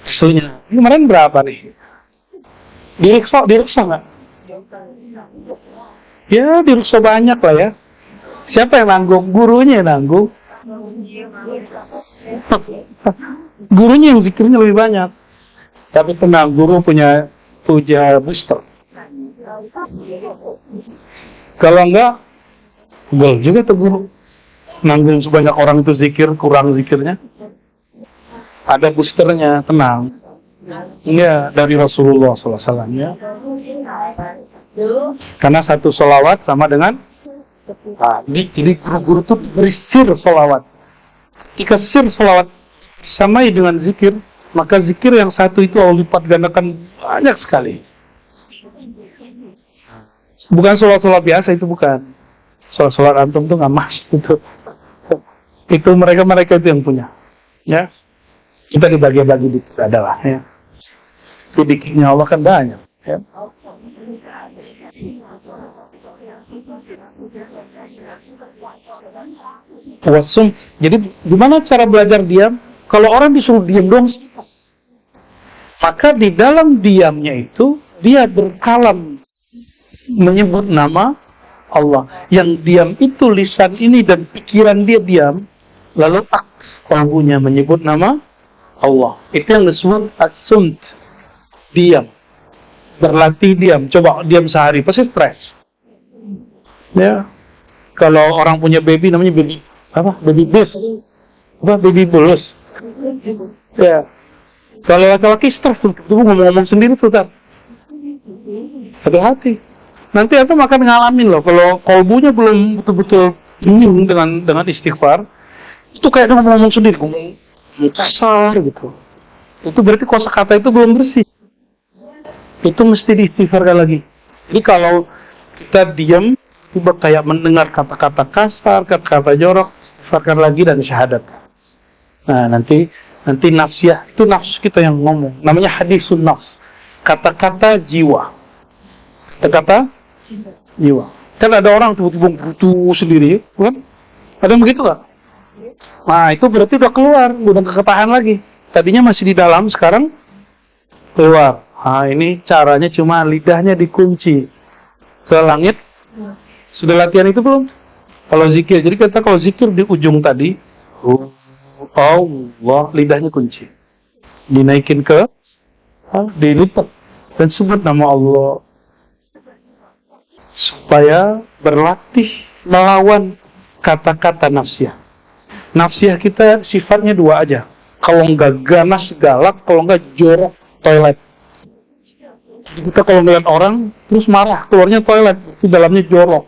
aslinya. Ini kemarin berapa nih? Diriksa nggak? Ya, diriksa banyak lah ya. Siapa yang nanggung? Gurunya yang nanggung. Gurunya yang zikirnya lebih banyak. Tapi tenang, guru punya booster. Kalau enggak, gol juga tuh guru. Nanggung sebanyak orang itu zikir, kurang zikirnya. Ada boosternya, tenang. Iya, dari Rasulullah SAW ya. Karena satu sholawat sama dengan jadi guru-guru itu beri sir sholawat. Jika sir sholawat samai dengan zikir, maka zikir yang satu itu Allah lipat gandakan banyak sekali. Bukan sholat-sholat biasa, itu bukan. Sholat-sholat antum itu nggak masuk itu. Itu mereka itu yang punya. Ya, kita dibagi-bagi dikit adalah ya. Dikitnya Allah kan banyak. Ya. Wasum. Jadi gimana cara belajar diam? Kalau orang disuruh diam dong, maka di dalam diamnya itu dia berkalam menyebut nama Allah. Yang diam itu lisan ini dan pikiran dia diam, lalu kalbunya menyebut nama Allah. Itu yang disebut as-sumt. Diam. Berlatih diam. Coba diam sehari, pasti stres. Ya. Kalau orang punya baby namanya baby apa? Baby blues. Apa? Baby blues. Ya. Kalau laki-laki stres tuh, ngomong-ngomong sendiri tuh, tar. Hati-hati. Nanti antum akan ngalamin loh, kalau kolbunya belum betul-betul penuh dengan istighfar, itu kayak dia ngomong sendiri, ngomong kasar gitu. Itu berarti kosakata itu belum bersih. Itu mesti diistighfarkan lagi. Jadi kalau kita diam, tiba kayak mendengar kata-kata kasar, kata-kata jorok, istighfarkan lagi dan syahadat. Nah, nanti nafsiyah, itu nafsu kita yang ngomong. Namanya hadisun nafs. Kata-kata jiwa. Kata-kata jiwa. Kan ada orang tiba-tiba butuh sendiri, kan? Ada yang begitu nggak? Nah, itu berarti udah keluar, udah nggak ketahan lagi. Tadinya masih di dalam, sekarang keluar. Nah, ini caranya cuma lidahnya dikunci ke langit. Sudah latihan itu belum? Kalau zikir, jadi kita kalau zikir di ujung tadi, Allah, lidahnya kunci. Dinaikin ke, dilipat dan sebut nama Allah. Supaya berlatih melawan kata-kata nafsiyah. Nafsiyah kita sifatnya dua aja. Kalau enggak ganas, galak, kalau enggak jorok, toilet. Kita kalau melihat orang terus marah, keluarnya toilet, itu dalamnya jorok.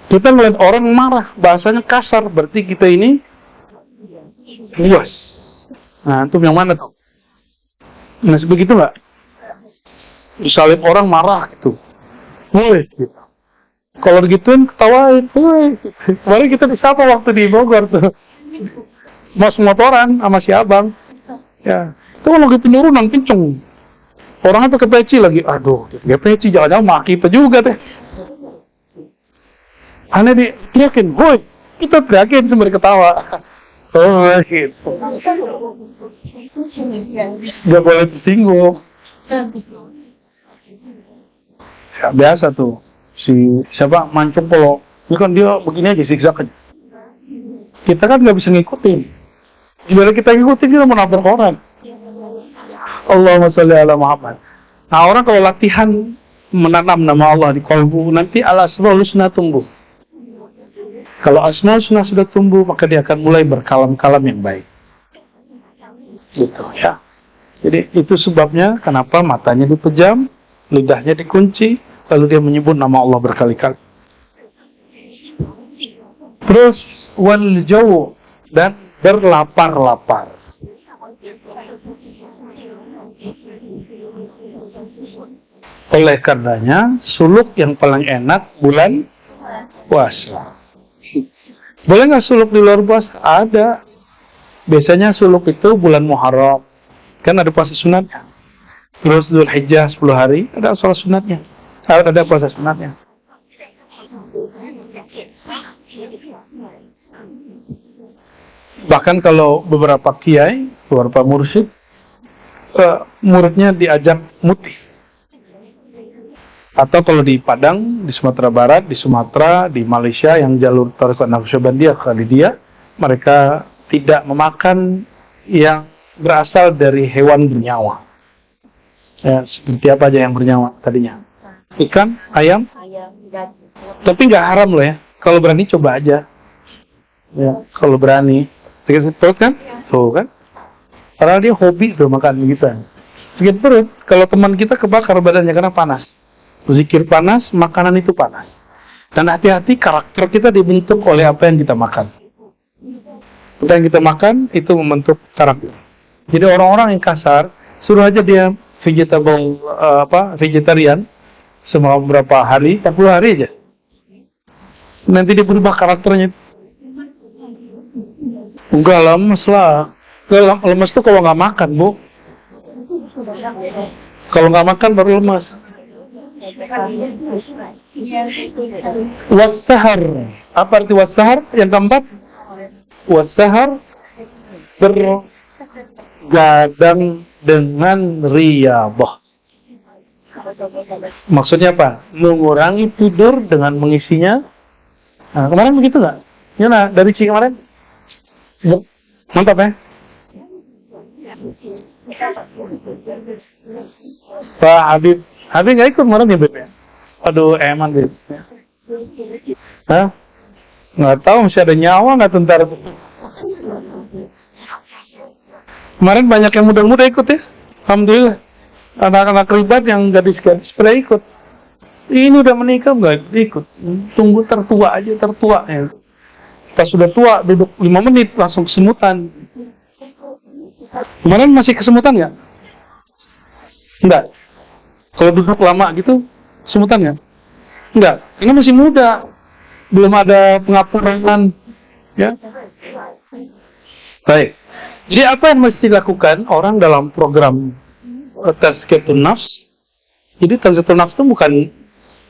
Kita melihat orang marah, bahasanya kasar, berarti kita ini luas. Nah, itu yang mana tuh? Nah, sebegitu nggak? Misalnya orang marah gitu, boleh gitu. Kalau digituin ketawain, boleh. Kemarin kita disapa waktu di Bogor tuh, mas motoran sama si abang. Ya, itu kalau lagi penurunan kenceng. Orangnya pakai peci lagi, aduh, dia peci, jangan-jangan maki kita juga teh. Aneh teriakin, woi, kita teriakin sambil ketawa. Oh, gitu. Gak boleh tersinggung. Ya, biasa tuh. Siapa mancung polo. Ini kan dia begini aja, zigzag aja. Kita kan gak bisa ngikutin. Gimana kita ngikutin, kita mau nabrak orang. Allahumma sholli ala Muhammad. Nah, orang kalau latihan menanam nama Allah di kalbu, nanti al-asmaul husna tumbuh. Kalau asmaul husna sudah tumbuh, maka dia akan mulai berkalam-kalam yang baik. Gitu ya. Jadi itu sebabnya kenapa matanya dipejam, lidahnya dikunci, lalu dia menyebut nama Allah berkali-kali. Terus wal jaw, dan berlapar-lapar. Oleh karenanya suluk yang paling enak bulan puasa. Boleh nggak suluk di luar puasa? Ada. Biasanya suluk itu bulan Muharram, kan ada puasa sunatnya. Terus Dzulhijjah 10 hari ada sholat sunatnya, ada puasa sunatnya. Bahkan kalau beberapa kiai, beberapa mursyid, muridnya diajak mutih. Atau kalau di Padang, di Sumatera Barat, di Sumatera, di Malaysia yang jalur Tariqat Naqsyabandiyah Khalidiyah, mereka tidak memakan yang berasal dari hewan bernyawa. Ya, seperti apa aja yang bernyawa tadinya? Ikan, ayam, tapi nggak haram loh ya. Kalau berani coba aja. Ya, kalau berani. Sakit perut kan? Tuh kan? Padahal dia hobi tuh makan gitu. Sakit perut, kalau teman kita kebakar badannya karena panas. Zikir panas, makanan itu panas. Dan hati-hati, karakter kita dibentuk oleh apa yang kita makan. Apa yang kita makan itu membentuk karakter. Jadi orang-orang yang kasar, suruh aja dia vegetarian selama beberapa hari, 40 hari aja. Nanti dia berubah karakternya. Enggak lemes lah. Lemes tuh kalau nggak makan, Bu. Kalau nggak makan baru lemes. Wassahar. Apa arti wassahar? Yang keempat, wassahar bergadang dengan riyadhah. Maksudnya apa? Mengurangi tidur dengan mengisinya. Nah, kemarin begitu nggak? Gimana dari Ci kemarin? Mantap ya? Pak Habib nggak ikut kemarin ya, Beb ya? Aduh, eman Beb. Hah? Nggak tahu masih ada nyawa nggak tentara. Kemarin banyak yang muda-muda ikut ya. Alhamdulillah. Anak-anak ribat yang gadis-gadis pada ikut. Ini udah menikah nggak ikut. Tunggu tertua aja, tertua ya. Pas sudah tua, duduk 5 menit langsung kesemutan. Kemarin masih kesemutan nggak? Enggak. Kalau duduk lama gitu, kesemutan nggak? Enggak. Ini masih muda, belum ada pengapuran, ya. Baik. Jadi apa yang mesti dilakukan orang dalam program Tazkiyatun Nafs? Jadi Tazkiyatun Nafs itu bukan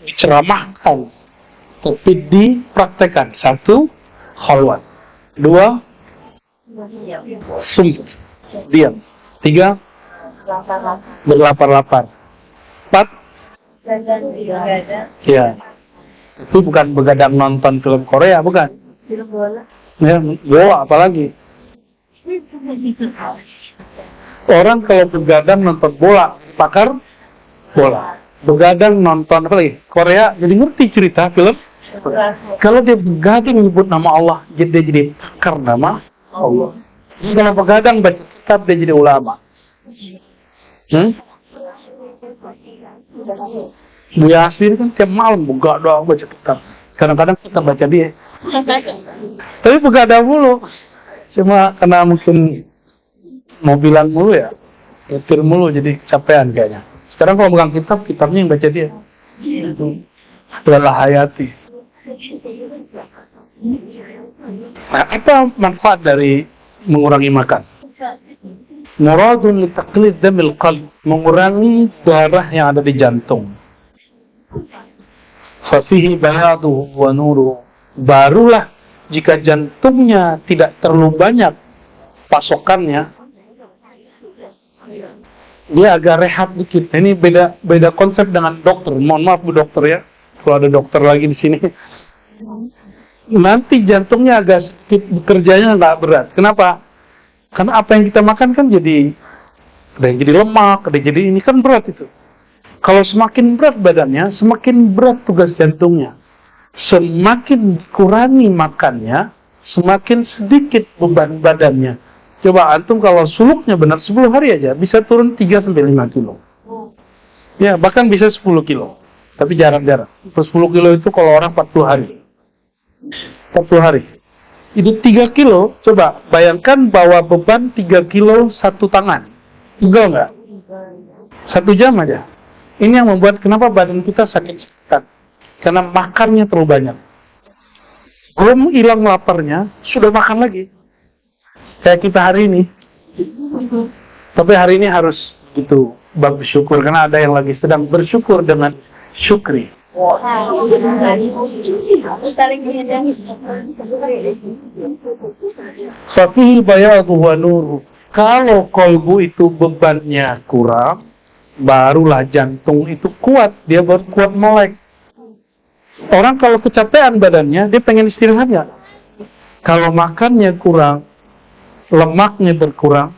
diceramahkan, tapi dipraktekkan. 1, khalwat. 2, sumpah, diam. 3, berlapar-lapar. 4, ya. Itu bukan begadang nonton film Korea, bukan. Film bola. Ya, bola apalagi. Orang kalau begadang nonton bola, pakar bola. Begadang nonton apa lagi? Korea, jadi ngerti cerita film. Kalau dia begadang menyebut nama Allah, dia jadi pakar nama Allah. Kalau begadang baca kitab, dia jadi ulama. Buya Asli kan tiap malam begadang baca kitab. Kadang-kadang kita baca dia. Tapi begadang mulu. Cuma karena mungkin mobilan mulu ya, nyetir mulu jadi kecapean kayaknya. Sekarang kalau megang kitab, kitabnya yang baca dia. Adalah hayati. Nah, apa manfaat dari mengurangi makan? Muradun li taqlid damil qalb, mengurangi darah yang ada di jantung. Fa fihi bayaduhu wa nuruhu, barulah jika jantungnya tidak terlalu banyak pasokannya, dia agak rehat dikit. Ini beda konsep dengan dokter. Mohon maaf Bu dokter ya, kalau ada dokter lagi di sini. Nanti jantungnya agak sedikit bekerjanya nggak berat. Kenapa? Karena apa yang kita makan kan jadi ada yang jadi lemak, ada yang jadi ini kan berat itu. Kalau semakin berat badannya, semakin berat tugas jantungnya. Semakin dikurangi makannya, semakin sedikit beban badannya. Coba antum kalau suluknya benar 10 hari aja bisa turun 3-5 kilo. Ya, bahkan bisa 10 kilo. Tapi jarang-jarang. 10 kilo itu kalau orang 40 hari. 40 hari. Itu 3 kilo, coba bayangkan bawa beban 3 kilo satu tangan. Juga nggak? 1 jam aja. Ini yang membuat kenapa badan kita sakit-sakitan. Karena makannya terlalu banyak. Belum hilang laparnya, sudah makan lagi. Kayak kita hari ini. Tapi hari ini harus gitu bab bersyukur. Karena ada yang lagi sedang bersyukur dengan syukri. Fafihi bayadu wa nuru. Kalau kolbu itu bebannya kurang, barulah jantung itu kuat. Dia baru kuat melek. Orang kalau kecapean badannya, dia pengen istirahat nggak? Kalau makannya kurang, lemaknya berkurang,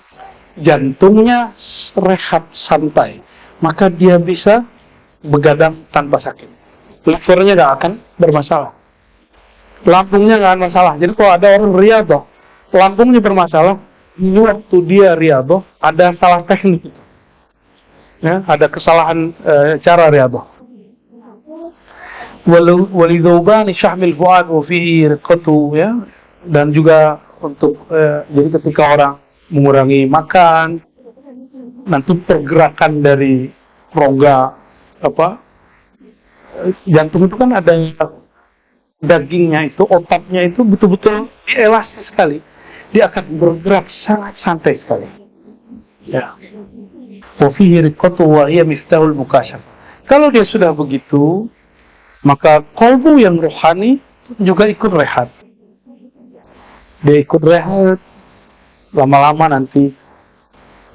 jantungnya rehat santai, maka dia bisa begadang tanpa sakit. Livernya nggak akan bermasalah, lambungnya nggak akan masalah. Jadi kalau ada orang riyadhah, lambungnya bermasalah, ini waktu dia riyadhah ada salah teknik, ya, ada kesalahan cara riyadhah. Walidhubani syahmil fuad wa fihi riqatu, ya, dan juga untuk jadi ketika orang mengurangi makan, nanti pergerakan dari rongga jantung itu kan ada dagingnya itu, otaknya itu betul-betul dielastis sekali, dia akan bergerak sangat santai sekali. Ya. Wa fihi riqatu wa hiya miftahul mukasyaf. Kalau dia sudah begitu, maka kolbu yang rohani juga ikut rehat. Dia ikut rehat, lama-lama nanti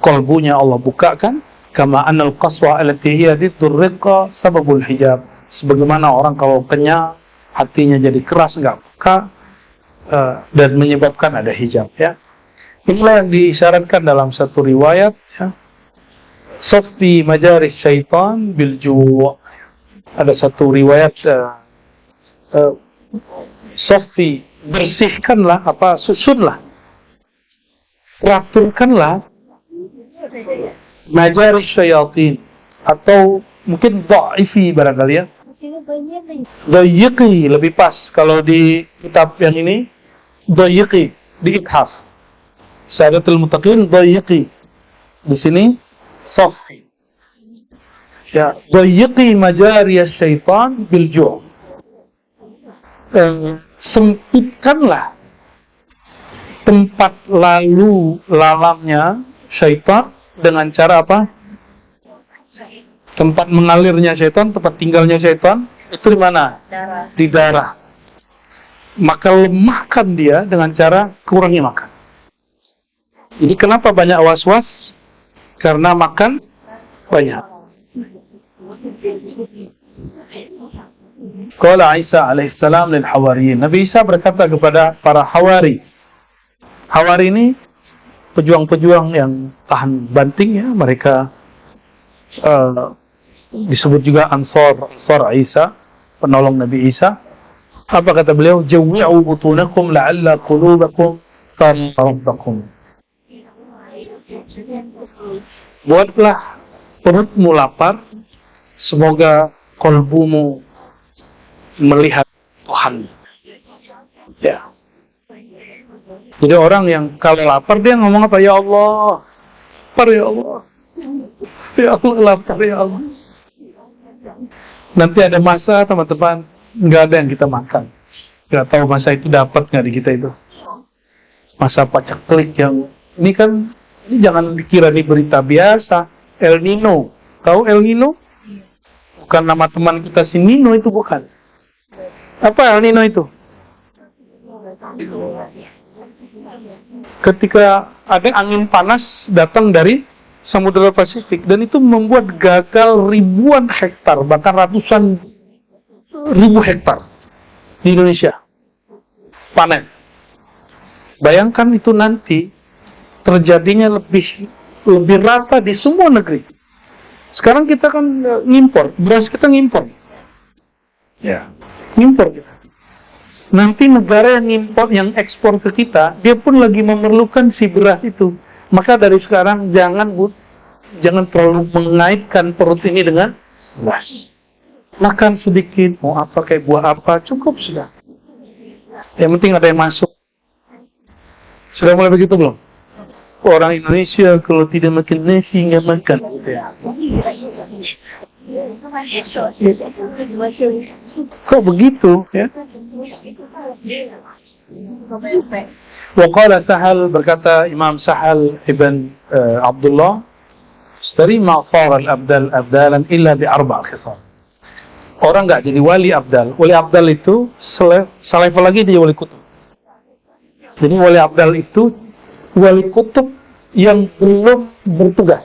kolbunya Allah bukakan. Kama anal qaswa allati hiya dhiddur riqqa sababul hijab. Sebagaimana orang kalau kenyang, hatinya jadi keras, enggak peka, dan menyebabkan ada hijab, ya. Inilah yang diisyaratkan dalam satu riwayat, ya. Saffi majarih syaitan bil ju'. Ada satu riwayat Saffi, bersihkanlah, susunlah, raturkanlah majarih syaitan, atau mungkin dha'ifi barangkali, ya. Dhayiqi lebih pas kalau di kitab yang ini, dhayiqi di ithaf Sa'adatul Muttaqin, dhayiqi di sini Saffi, ya, dhayiqi majariyas syaitan bil ju'. Sempitkanlah tempat lalu lalamnya syaitan dengan cara apa? Tempat mengalirnya syaitan, tempat tinggalnya syaitan itu di mana? Darah. Di darah. Maka lemahkan dia dengan cara kurangi makan. Jadi kenapa banyak was-was? Karena makan banyak. Qala Isa alaihissalam lil hawariyin. Nabi Isa berkata kepada para hawari. Hawari ini pejuang-pejuang yang tahan banting, ya. Mereka disebut juga Ansar Isa, penolong Nabi Isa. Apa kata beliau? Jawwi'u butunakum la'alla qulubakum tarabbakum. Buatlah perutmu lapar, semoga kolbumu melihat Tuhan. Ya. Jadi orang yang kalau lapar dia ngomong apa? Ya Allah, lapar ya Allah, ya Allah, lapar ya Allah. Nanti ada masa teman-teman nggak ada yang kita makan, nggak tahu masa itu dapat nggak di kita itu. Masa paceklik yang ini kan, ini jangan dikira di berita biasa. El Nino, tahu El Nino? Bukan nama teman kita si Nino itu, bukan. Apa El Nino itu? Ketika ada angin panas datang dari Samudra Pasifik, dan itu membuat gagal ribuan hektar, bahkan ratusan ribu hektar di Indonesia panen. Bayangkan itu nanti terjadinya lebih rata di semua negeri. Sekarang kita kan ngimpor, beras kita ngimpor. Ya, ngimpor kita. Nanti negara yang ngimpor, yang ekspor ke kita, dia pun lagi memerlukan si beras itu. Maka dari sekarang jangan terlalu mengaitkan perut ini dengan beras. Makan sedikit, mau apa kayak buah apa, cukup sudah. Yang penting ada yang masuk. Sudah mulai begitu belum? Orang Indonesia kalau tidak makan nasi nggak makan. Gitu ya. Kok begitu? Ya? Waqala Sahal, berkata Imam Sahal ibn Abdullah, "Istari ma'far al-abdal abdalan illa bi arba' khisal." Orang nggak jadi wali abdal. Wali abdal itu selevel lagi dia wali kutub. Jadi wali abdal itu wali kutub yang belum bertugas.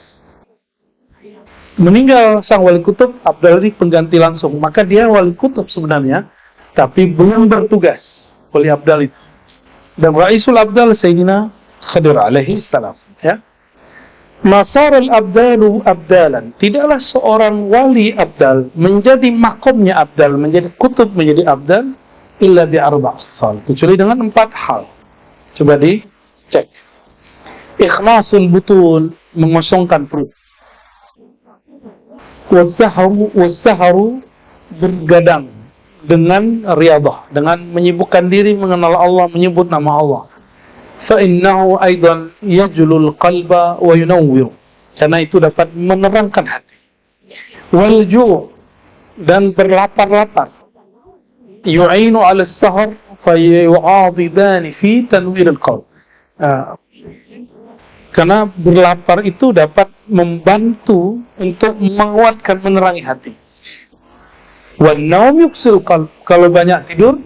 Meninggal sang wali kutub, abdal ini pengganti langsung. Maka dia wali kutub sebenarnya, tapi belum bertugas. Wali abdal itu. Dan Raisul Abdal Sayyidina Khadir alaihi salam. Ya. Masar al-abdalu abdalan. Tidaklah seorang wali abdal menjadi makomnya abdal, menjadi kutub, menjadi abdal, illa bi arba' hal. Kecuali dengan 4 hal. Coba dicek. Ikhlasul butun, mengosongkan perut. Wasaharu, bergadang dengan riyadah, dengan menyibukkan diri mengenal Allah, menyebut nama Allah. Fa innahu aidan yajlul qalba wa yunawwir. Karena itu dapat menerangkan hati. Wal ju', dan berlapar-lapar. Yu'inu 'ala as-sahar fa yu'adidani fi tanwir al-qalb. Karena berlapar itu dapat membantu untuk menguatkan, menerangi hati. Wan naum yuksil qalb, kalau banyak tidur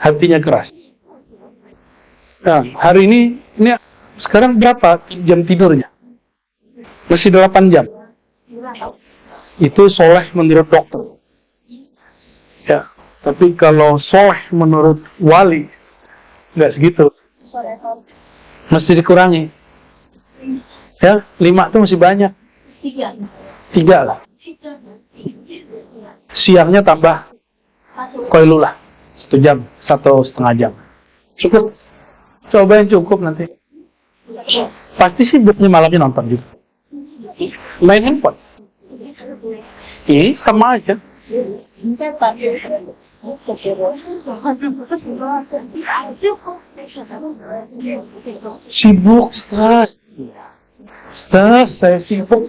hatinya keras. Nah, hari ini sekarang berapa jam tidurnya? Masih 8 jam. Itu soleh menurut dokter. Ya, tapi kalau soleh menurut wali nggak segitu. Mesti dikurangi. Ya, 5 itu masih banyak. 3 lah. Siangnya tambah koilulah 1 jam, 1,5 jam. Cukup. Coba yang cukup nanti. Pasti sih malamnya nonton juga. Main handphone. Sama aja. Sibuk, stres. Saya sibuk.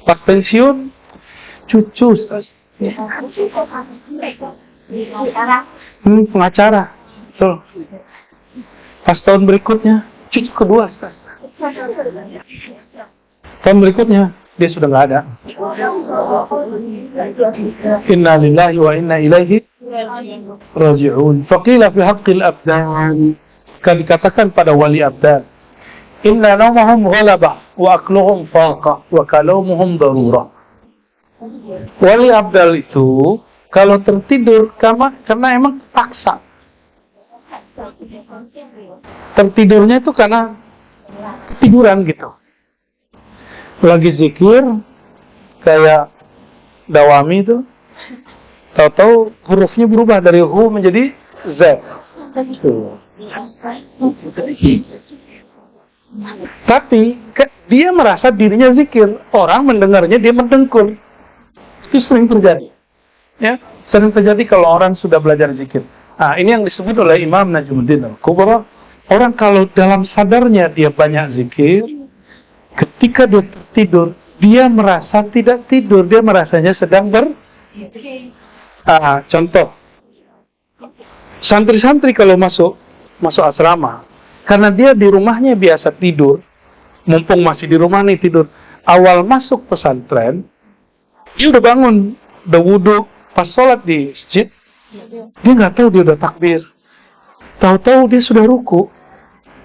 Pas pensiun, cucu, stres. Pengacara. Betul. Pas tahun berikutnya, cucu kedua, stres. Tahun berikutnya, dia sudah nggak ada. Inna lillahi wa inna ilaihi raji'un. Faqila fi haqqil abdan, kan dikatakan pada wali abdan, inna nawmahum ghalabah wa akluhum faqah wa kalumuhum darurah. Wali abdal itu kalau tertidur karena emang terpaksa. Tertidurnya itu karena ketiduran gitu. Lagi zikir kayak Dawami itu, tahu-tahu hurufnya berubah dari hu menjadi z. Tapi dia merasa dirinya zikir, orang mendengarnya dia mendengkur. Itu sering terjadi. Ya, sering terjadi kalau orang sudah belajar zikir. Nah, ini yang disebut oleh Imam Najmuddin Al-Kubra. Orang kalau dalam sadarnya dia banyak zikir, ketika dia tertidur, dia merasa tidak tidur, dia merasanya sedang contoh, santri-santri kalau masuk asrama, karena dia di rumahnya biasa tidur, mumpung masih di rumah nih tidur, awal masuk pesantren, dia udah bangun, udah wudhu, pas sholat di masjid, Dia nggak tahu dia udah takbir. Tahu-tahu dia sudah ruku.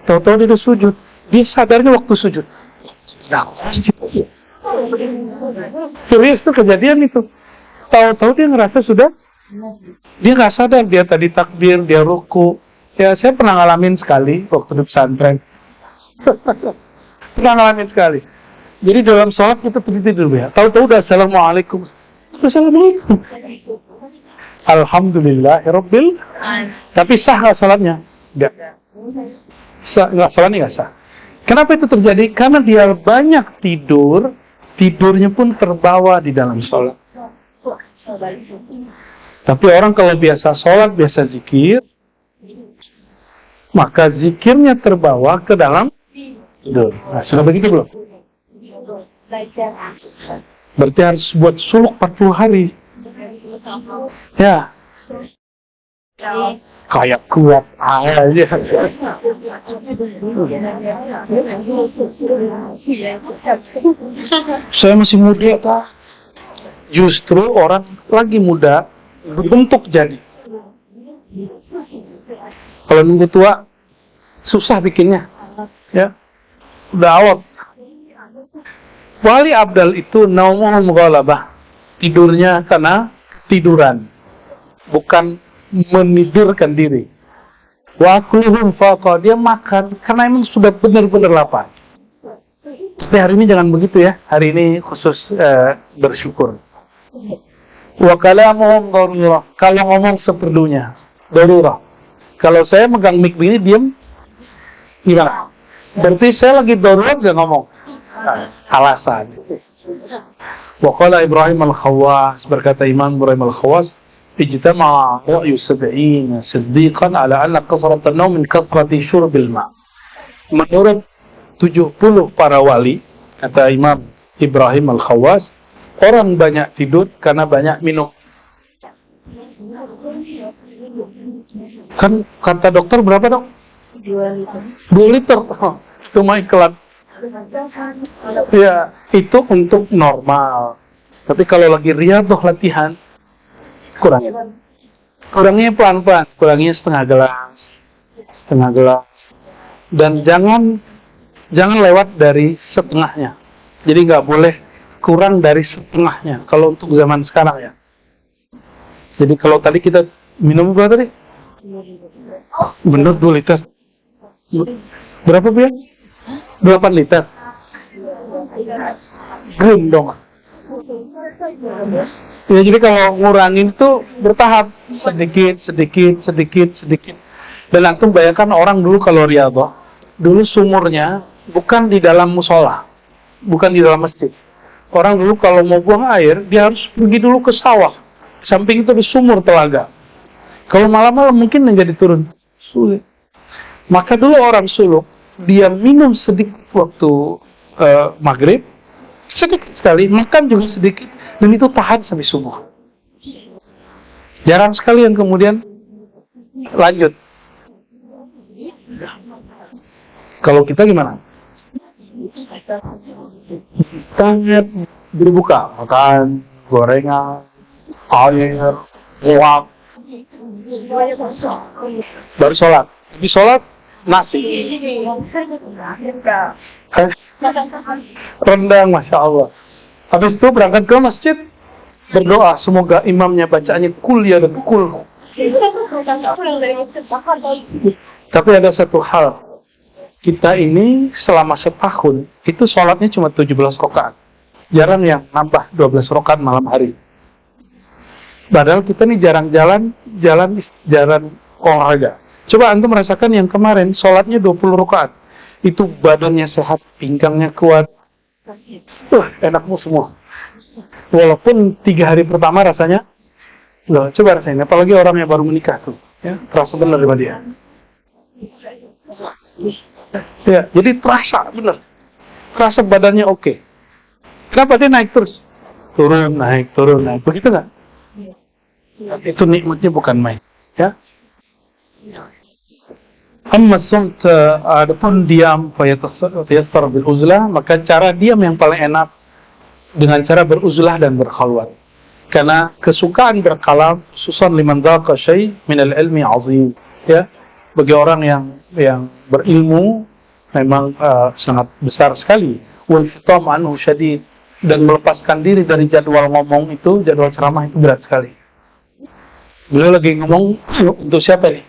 Tahu-tahu dia udah sujud. Dia sadarnya waktu sujud. Nah, serius tuh kejadian itu. Tahu-tahu dia ngerasa sudah. Dia nggak sadar dia tadi takbir, dia ruku. Ya, saya pernah ngalamin sekali waktu di pesantren. Pernah ngalamin sekali. Jadi dalam sholat kita tidur ya. Tahu-tahu udah assalamualaikum. Assalamualaikum. Alhamdulillahirabbil. Tapi sah nggak sholatnya? Enggak. Nggak, sholatnya nggak sah. Kenapa itu terjadi? Karena dia banyak tidur, tidurnya pun terbawa di dalam sholat. Tapi orang kalau biasa sholat, biasa zikir, maka zikirnya terbawa ke dalam tidur. Nah, sudah begitu belum? Berarti harus buat suluk 40 hari. Ya. Kayak kuat aja. Saya masih muda, Pak. Justru orang lagi muda berbentuk jadi. Kalau nunggu tua susah bikinnya. Ya. Udah awet. Wali abdal itu naumuhum ghalabah. Tidurnya karena tiduran, bukan menidurkan diri. Wa akluhum faqa, dia makan karena emang sudah benar-benar lapar. Tapi hari ini jangan begitu ya. Hari ini khusus bersyukur. Wa kalamuhum darurah, kalau ngomong seperlunya. Darurah. Kalau saya megang mic begini diam, gimana? Berarti saya lagi darurat gak ngomong. Alasan. Wa qala Ibrahim al-Khawwas, berkata Imam Ibrahim al-Khawwas, ijtama'a ra'yu 70 siddiqan ala anna kasrat an-nawm min kathrati syurbil ma'. Menurut 70 para wali, kata Imam Ibrahim al-Khawwas, orang banyak tidur karena banyak minum. Kan kata dokter berapa, Dok? 2 liter. Itu mah iklan. Ya, itu untuk normal. Tapi kalau lagi riyadhah latihan, kurangnya. Kurangnya pelan-pelan, kurangnya setengah gelas. Dan jangan lewat dari setengahnya. Jadi nggak boleh kurang dari setengahnya. Kalau untuk zaman sekarang ya. Jadi kalau tadi kita minum berapa tadi? Bener 2 liter. Berapa Bu ya? 8 liter. Gun dong. Ya, jadi kalau ngurangin itu bertahap, sedikit. Dan antum bayangkan orang dulu kalau riyadhah, dulu sumurnya bukan di dalam musola, bukan di dalam masjid. Orang dulu kalau mau buang air, dia harus pergi dulu ke sawah. Samping itu ada sumur telaga. Kalau malam-malam mungkin menjadi turun. Sulit. Maka dulu orang suluk, dia minum sedikit waktu maghrib, sedikit sekali, makan juga sedikit, dan itu tahan sampai subuh. Jarang sekali yang kemudian lanjut. Kalau kita gimana? Kita berbuka, makan gorengan, air, kuah, baru sholat. Di sholat nasi, rendang, masya Allah. Habis itu berangkat ke masjid, berdoa semoga imamnya bacaannya kul ya dan kul. Tapi ada satu hal, kita ini selama setahun itu sholatnya cuma 17 rakaat. Jarang yang nambah 12 rakaat malam hari. Padahal kita nih jarang jalan olahraga. Coba antum merasakan yang kemarin sholatnya 20 rakaat. Itu badannya sehat, pinggangnya kuat. Enakmu semua. Walaupun 3 hari pertama rasanya, loh, coba rasain. Apalagi orang yang baru menikah tuh, ya, terasa benar sama dia. Ya, jadi terasa benar. Terasa badannya oke. Kenapa dia naik terus? Turun, naik. Begitu nggak? Itu nikmatnya bukan main. Ya. Amma sumt, adapun diam fayatasar bil uzlah, maka cara diam yang paling enak dengan cara beruzlah dan berkhalwat. Karena kesukaan berkalam susan liman dhaqa syai' min al-ilmi azim. Ya, bagi orang yang berilmu memang sangat besar sekali. Wal fitam anhu syadid, dan melepaskan diri dari jadwal ngomong itu, jadwal ceramah itu berat sekali. Beliau lagi ngomong untuk siapa nih?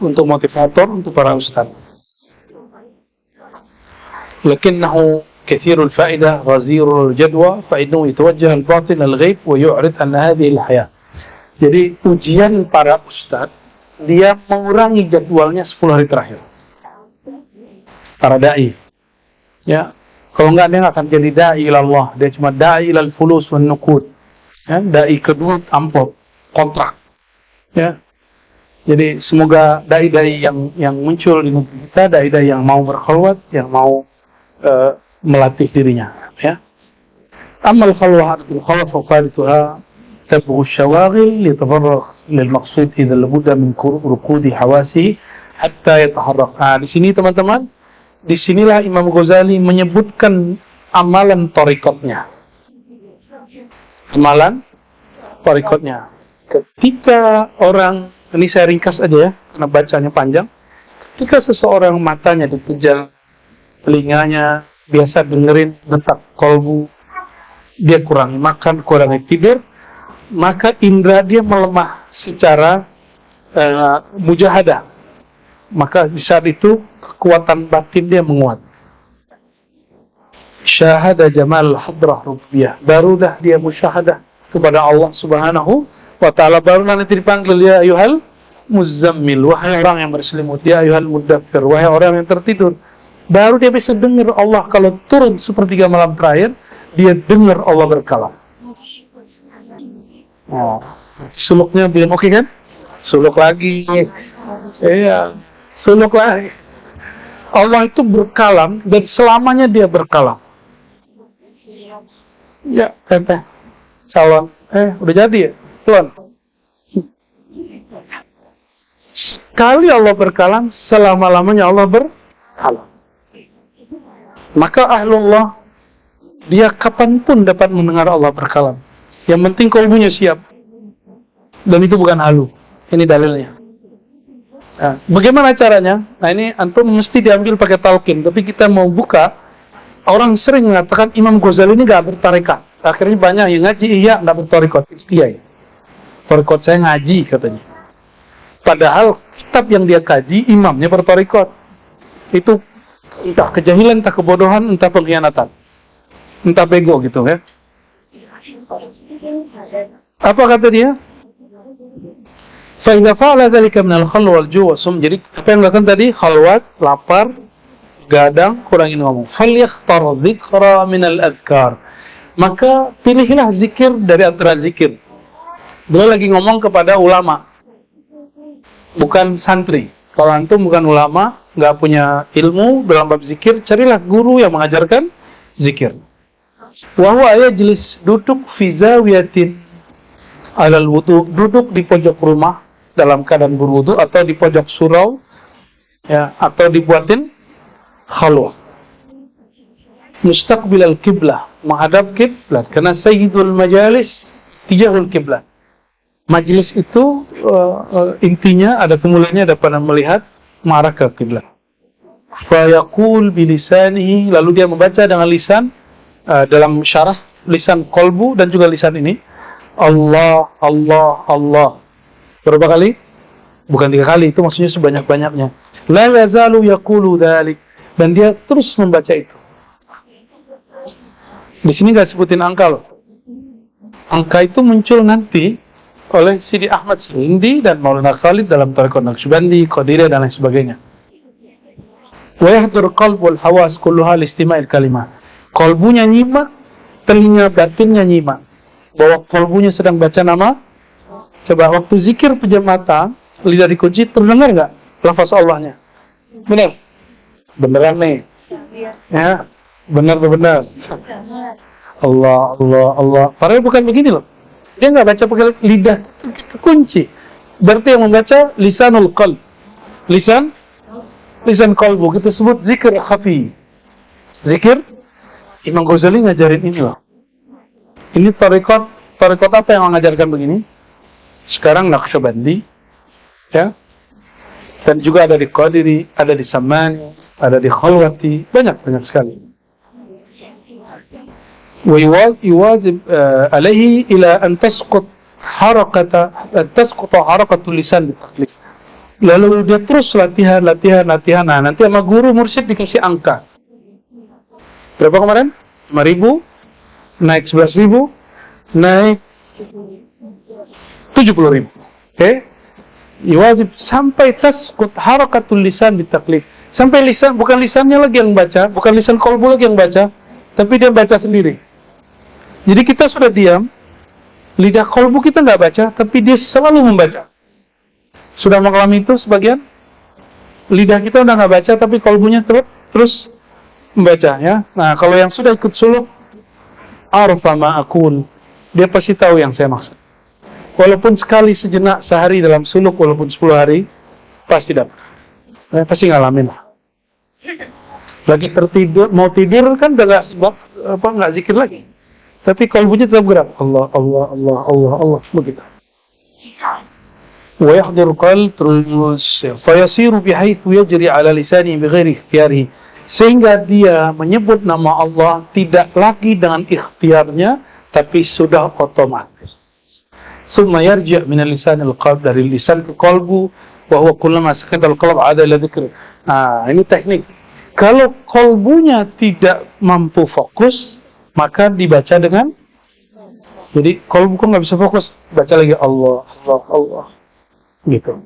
Untuk motivator, untuk para ustaz. Lakinnahu kathirul fa'idah, ghazirul jadwa, fa'innahu yatawajjah al-batin al-ghaib wa yu'rid an hadhihi al-hayah. Jadi ujian para ustaz, dia mengurangi jadwalnya 10 hari terakhir. Para dai. Ya, kalau enggak dia nggak akan jadi dai ilallah, dia cuma dai ilal fulus wan nuqud. Ya, dai kedua amplop, kontrak. Ya. Jadi semoga dai-dai yang muncul di negeri kita, dai-dai yang mau berkholwat, yang mau melatih dirinya, ya. Amal khalwah bil khalaf wa farituha tabghu syawagil litafarragh lil maqsud idza labudda min ruqudi hawasi hatta yataharrak. Di sini teman-teman, disinilah Imam Ghazali menyebutkan amalan tarikatnya. Amalan tarikatnya. Ketika orang, ini saya ringkas aja ya, karena bacanya panjang. Ketika seseorang matanya dipejam, telinganya biasa dengerin detak kolbu, dia kurangi makan, kurangi tidur, maka indera dia melemah secara mujahadah. Maka di saat itu kekuatan batin dia menguat. Syahada jamal hadrah rubbiyah, barulah dia musyahadah kepada Allah Subhanahu wa ta'ala. Baru nanti dipanggil, ya ayuhal muzammil, wahai orang yang berselimut, ya ayuhal mudaffir, wahai orang yang tertidur. Baru dia bisa dengar Allah. Kalau turun sepertiga malam terakhir, dia dengar Allah berkalam. Suluknya belum oke kan? Suluk lagi. Iya, suluk lagi. Allah itu berkalam dan selamanya dia berkalam. Ya, ente calon. Udah jadi ya? Belum. Sekali Allah berkalam, selama-lamanya Allah berkalam. Maka ahlullah, dia kapanpun dapat mendengar Allah berkalam. Yang penting kolbunya siap. Dan itu bukan halu. Ini dalilnya. Nah, bagaimana caranya? Nah, ini antum mesti diambil pakai talqin. Tapi kita mau buka, orang sering mengatakan Imam Ghazali ini gak bertarekat. Akhirnya banyak yang ngaji, iya gak bertarekat. Itu kiai. Tarekat saya ngaji katanya. Padahal kitab yang dia kaji, imamnya bertarekat. Itu entah kejahilan, entah kebodohan, entah pengkhianatan, entah bego gitu ya. Apa kata dia? Fa idza fa'ala dzalika min al-khalwa wal ju' wa sum. Jadi apa yang dilakukan tadi? Khalwat, lapar, gadang, kurangin ngomong. Falyakhtar dzikra min al-adhkar. Maka pilihlah zikir dari antara zikir. Beliau lagi ngomong kepada ulama, bukan santri. Kalau antum bukan ulama, nggak punya ilmu dalam bab zikir, carilah guru yang mengajarkan zikir. Wa huwa yajlis, duduk fi zawiyatin alal wudu, duduk di pojok rumah dalam keadaan berwudu, atau di pojok surau, ya, atau dibuatin khalwah. Mustaqbilal qiblah, menghadap kiblat, karena sayyidul majalis tijahul kiblat. Majlis itu intinya ada kemuliaannya, ada pada melihat mengarah ke kiblat. Fa yaqul bilisanihi, lalu dia membaca dengan lisan, dalam syarah lisan kolbu dan juga lisan ini, Allah, Allah, Allah. Berapa kali? Bukan 3 kali, itu maksudnya sebanyak-banyaknya. La yazalu yaqulu dzalik, dan dia terus membaca itu. Di sini enggak sebutin angka loh. Angka itu muncul nanti oleh Sidi Ahmad Sindi dan Maulana Khalid dalam Tariqat Naqsybandi, Qadiriyah dan lain sebagainya. Wa yahdur qalb wal hawas kulluha listima'il kalimah. Kolbunya nyimak, telinga batinnya nyimak. Bahwa kolbunya sedang baca nama. Coba waktu zikir pejam mata, lidah dikunci, terdengar enggak lafaz Allahnya? Benar? Beneran nih. Ya, benar. Allah, Allah, Allah. Padahal bukan begini loh. Dia nggak baca pakai lidah, kunci. Berarti yang membaca lisanul qalb. Lisan qalbu. Kita sebut zikir khafi. Zikir, Imam Ghazali ngajarin ini loh. Ini tarekat tarekat apa yang mengajarkan begini? Sekarang Naqsyabandi, ya. Dan juga ada di Qadiri, ada di Samani, ada di Khalwati, banyak sekali. ويواظب عليه إلى أن تسقط حركة اللسان بالتقليد. Lalu dia terus latihan. Nah, nanti sama guru mursyid dikasih angka. Berapa kemarin? 5.000, naik 11.000, naik 70.000. Oke? Yuwazib sampai tasqut harakatul lisan bitaklif. Sampai lisan, bukan lisannya lagi yang baca, bukan lisan qalbu lagi yang baca, tapi dia baca sendiri. Jadi kita sudah diam, lidah qalbu kita nggak baca, tapi dia selalu membaca. Sudah mengalami itu sebagian? Lidah kita udah nggak baca, tapi qalbunya terus membaca, ya. Nah, kalau yang sudah ikut suluk, arfa ma aqul, dia pasti tahu yang saya maksud. Walaupun sekali sejenak sehari dalam suluk, walaupun 10 hari, pasti dapat. Pasti ngalamin lah. Lagi tertidur, mau tidur kan udah nggak zikir lagi. Tapi kalbunya tetap gerak. Allah, begitu. Wa yahdhur qalb terus, fa yasiru bihaythu yajri ala lisani bighairi ikhtiyarihi. Sehingga dia menyebut nama Allah tidak lagi dengan ikhtiarnya, tapi sudah otomatis. Summa yarji' min lisanil qalb, dari lisan ke qalbu, wa huwa kullama sakata al-qalb ada ila dzikr. Nah, ini teknik. Kalau qalbunya tidak mampu fokus, maka dibaca dengan, jadi qalbu kok nggak bisa fokus, baca lagi Allah gitu.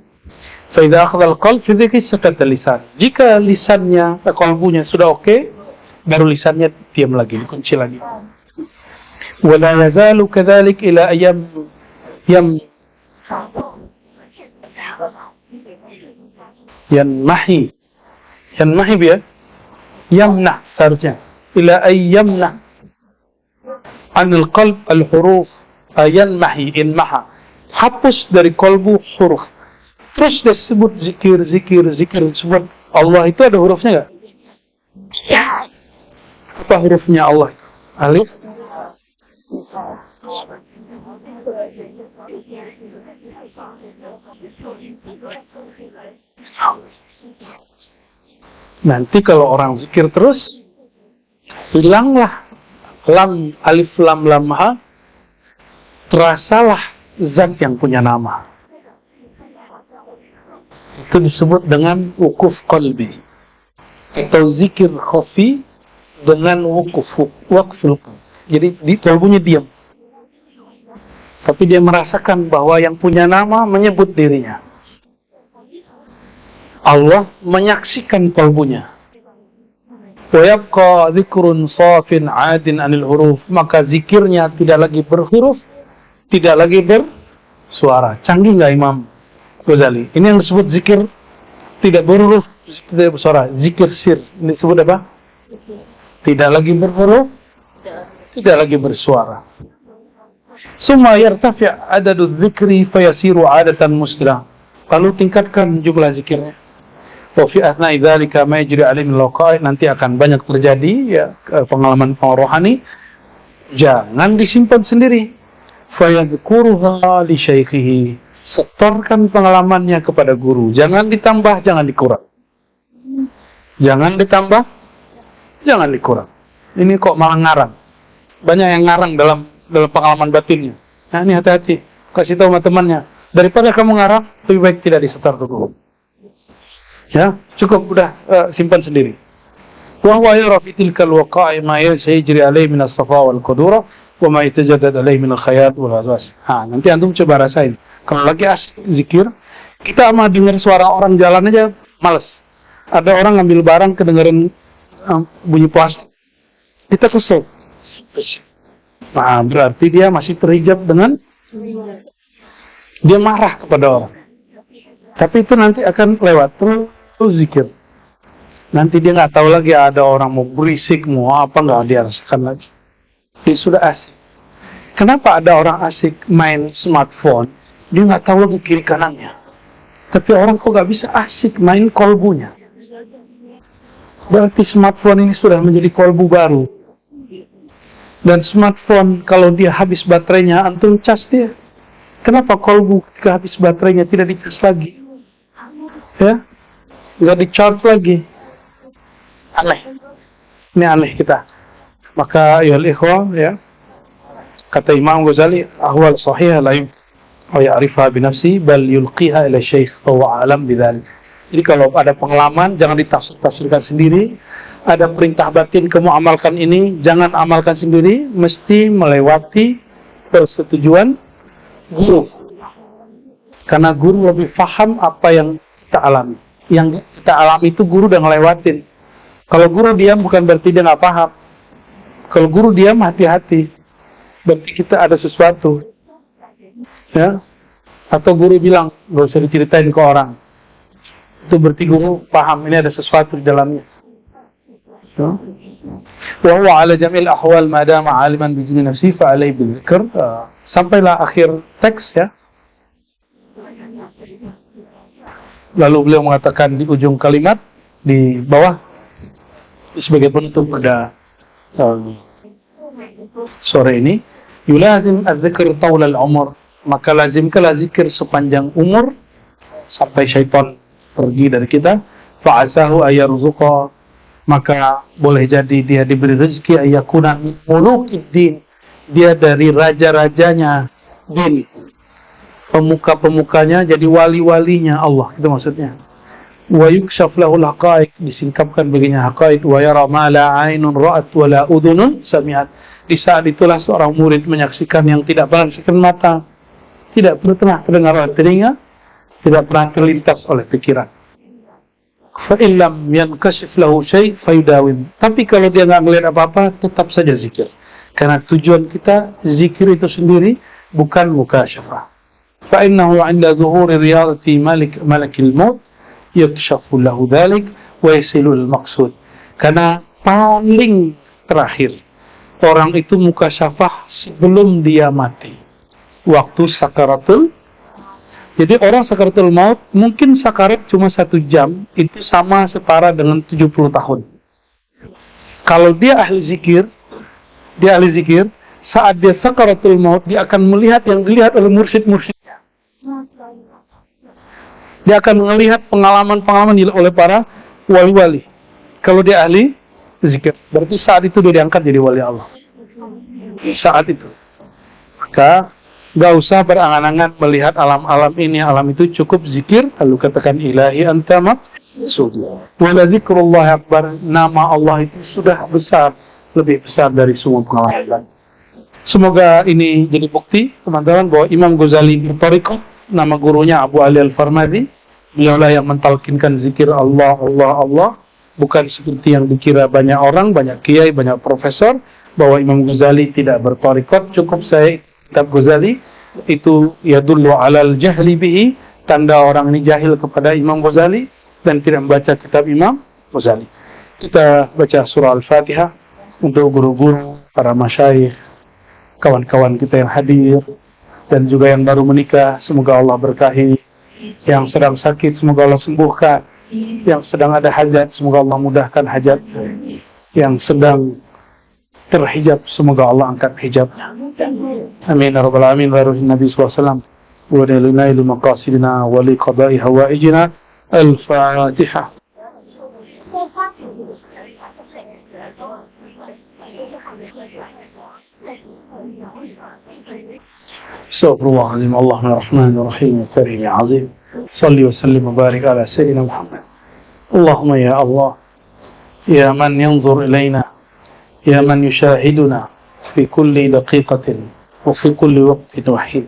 Fa idza akhadha al-qalb fi dzikri sakata lisan. Jika lisannya, qalbunya sudah oke, baru lisannya diam lagi, dikunci lagi. Wa la yazalu kadzalik ila ayyam yanmahi ya, yamna seharusnya, ila ayyamna anil qalb al-huruf, yanmahi, inmaha, hapus dari kolbu huruf. Terus dia sebut zikir, sebut Allah. Itu ada hurufnya nggak? Apa hurufnya Allah itu? Alif. Nanti kalau orang zikir terus, hilanglah lam, alif, lam, ha, terasalah zat yang punya nama. Itu disebut dengan wukuf qalbi, atau zikir khafi dengan waqful qalbi. Jadi di kalbunya diam, tapi dia merasakan bahwa yang punya nama menyebut dirinya. Allah menyaksikan kalbunya. Wa yabqa dzikrun safin 'adin 'anil huruf, maka zikirnya tidak lagi berhuruf, tidak lagi bersuara. Canggih nggak Imam Ghazali? Ini yang disebut zikir tidak berhuruf, tidak bersuara. Zikir sir. Ini disebut apa? Tidak lagi berhuruf, tidak lagi bersuara. Summa yartafi' adadu dzikri fayasiru 'adatan mustirah. Lalu tingkatkan jumlah zikirnya. Wa fi athna'i dzalika ma yajri 'alaihi min al-waqa'i, nanti akan banyak terjadi ya pengalaman rohani. Jangan disimpan sendiri. Fayadhkuruha li syaikhihi. Setorkan pengalamannya kepada guru. Jangan ditambah, jangan dikurang. Jangan ditambah, jangan dikurang. Ini kok malah ngarang. Banyak yang ngarang dalam pengalaman batinnya. Nah, ini hati-hati. Kasih tahu sama temannya. Daripada kamu ngarang, lebih baik tidak disetor ke guru. Ya, cukup udah simpan sendiri. Wa huwa yara fi tilka al-waqa'i ma yajri alayhi min as-safa wal qudura wa ma yatajaddad alayhi min al-khayat wal waswas. Nanti antum coba rasain. Kalau lagi asik zikir, kita mah dengar suara orang jalan aja males. Ada orang ngambil barang kedengeran bunyi plastik, kita kesel. Nah, berarti dia masih terhijab dengan, dia marah kepada orang. Tapi itu nanti akan lewat terus zikir. Nanti dia nggak tahu lagi ada orang mau berisik, mau apa, nggak dia rasakan lagi. Dia sudah asik. Kenapa ada orang asik main smartphone, dia nggak tahu lagi kiri kanannya. Tapi orang kok nggak bisa asik main kolbunya. Berarti smartphone ini sudah menjadi kolbu baru. Dan smartphone kalau dia habis baterainya, antum cas dia. Kenapa kolbu ketika habis baterainya tidak dicas lagi? Ya, nggak di-charge lagi. Aneh. Ini aneh kita. Maka ya ikhwah, ya, kata Imam Ghazali, ahwal sahihah la ya'rifha bi nafsi bal yulqiha ila syekh wa alam bidzalik. Jadi kalau ada pengalaman jangan ditafsir-tafsirkan sendiri. Ada perintah batin kamu amalkan ini, jangan amalkan sendiri, mesti melewati persetujuan guru. Karena guru lebih paham apa yang kita alami. Yang kita alami itu guru udah ngelewatin. Kalau guru diam bukan berarti dia nggak paham. Kalau guru diam, hati-hati. Berarti kita ada sesuatu. Ya. Atau guru bilang, nggak usah diceritain ke orang. Itu berarti guru paham, ini ada sesuatu di dalamnya. Wa huwa ala jamil ahwal ma dama aliman bi jinni nafsi fa alayhi bil dzikr. Sampailah akhir teks, ya. Lalu beliau mengatakan di ujung kalimat di bawah sebagai penutup pada sore ini, yulazim adzikr taula al-umr, maka lazimkanlah zikir sepanjang umur sampai syaitan pergi dari kita. Fa'asahu ayarzuqa, maka boleh jadi dia diberi rezeki ayakuna mulukiddin, dia dari raja-rajanya din, pemuka-pemukanya jadi wali-walinya Allah, itu maksudnya. Wa yukshaf lahul haqaiq, disingkapkan baginya haqaiq, wa yara ma la ainun ra'at wa la udhunun sami'at. Di saat itulah seorang murid menyaksikan yang tidak pernah disaksikan mata, tidak pernah terdengar oleh telinga, tidak pernah terlintas oleh pikiran. Fa illam yankashif lahu syai' fayudawim. Tapi kalau dia enggak melihat apa-apa, tetap saja zikir. Karena tujuan kita zikir itu sendiri bukan mukasyafah. Fa innahu 'inda zuhuri riyadati malakil maut yakshafu lahu dzalik wa yasilul maqsud. Karena paling terakhir orang itu mukasyafah sebelum dia mati. Waktu sakaratul. Jadi orang sakaratul maut mungkin sakarat cuma 1 jam, itu sama setara dengan 70 tahun. Kalau dia ahli zikir, saat dia sakaratul maut, dia akan melihat yang dilihat oleh mursyid-mursyidnya. Dia akan melihat pengalaman-pengalaman oleh para wali-wali. Kalau dia ahli zikir, berarti saat itu dia diangkat jadi wali Allah. Saat itu. Maka gak usah berangan-angan melihat alam-alam ini, alam itu, cukup zikir, lalu katakan ilahi anta maqsudi. Wa la dzikrullah akbar, nama Allah itu sudah besar, lebih besar dari semua pengalaman. Semoga ini jadi bukti, teman-teman, bahwa Imam Ghazali berthariqah, nama gurunya Abu Ali Al-Farmadi, beliaulah yang mentalkinkan zikir Allah, Allah, Allah, bukan seperti yang dikira banyak orang, banyak kiai, banyak profesor, bahwa Imam Ghazali tidak berthariqah. Cukup saya kitab Ghazali itu yadullu alal jahli bihi, tanda orang ini jahil kepada Imam Ghazali dan tidak membaca kitab Imam Ghazali. Kita baca surah Al-Fatihah untuk guru-guru, para masyayikh, kawan-kawan kita yang hadir dan juga yang baru menikah, semoga Allah berkahi. Yang sedang sakit, semoga Allah sembuhkan. Yang sedang ada hajat, semoga Allah mudahkan hajat. Yang sedang terhijab, semoga Allah angkat hijabnya. Amin ya rabbal alamin. Wa ruhin Nabi sallallahu alaihi wasallam wa lilnail maqasidina wa liqada'i hawaijina. Al-Fatihah. Astaghfirullah azim. Allahumma rahmanir rahim karim ya azim. Salli wa sallim wa barik ala sayyidina Muhammad. Allahumma ya Allah, ya man yanzur ilaina, ya man yushahiduna fi kulli daqiqatin wa fi kulli waqtin wahid.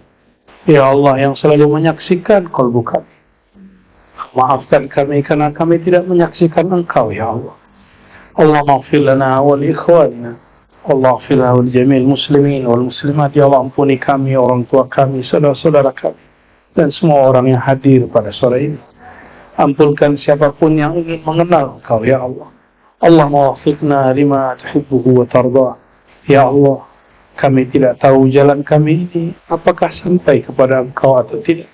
Ya Allah yang selalu menyaksikan qalbu kami, maafkan kami karena kami tidak menyaksikan Engkau ya Allah. Allahumma ighfir lana wa li ikhwanina, Allah ighfir lana wa li jami'il muslimin wal muslimat. Ya Allah ampuni kami, orang tua kami, saudara-saudara kami, dan semua orang yang hadir pada sore ini. Ampunkan siapapun yang ingin mengenal Engkau ya Allah. Allahumma wafiqna lima tuhibbuhu wa tarda. Ya Allah, kami tidak tahu jalan kami ini apakah sampai kepada Engkau atau tidak.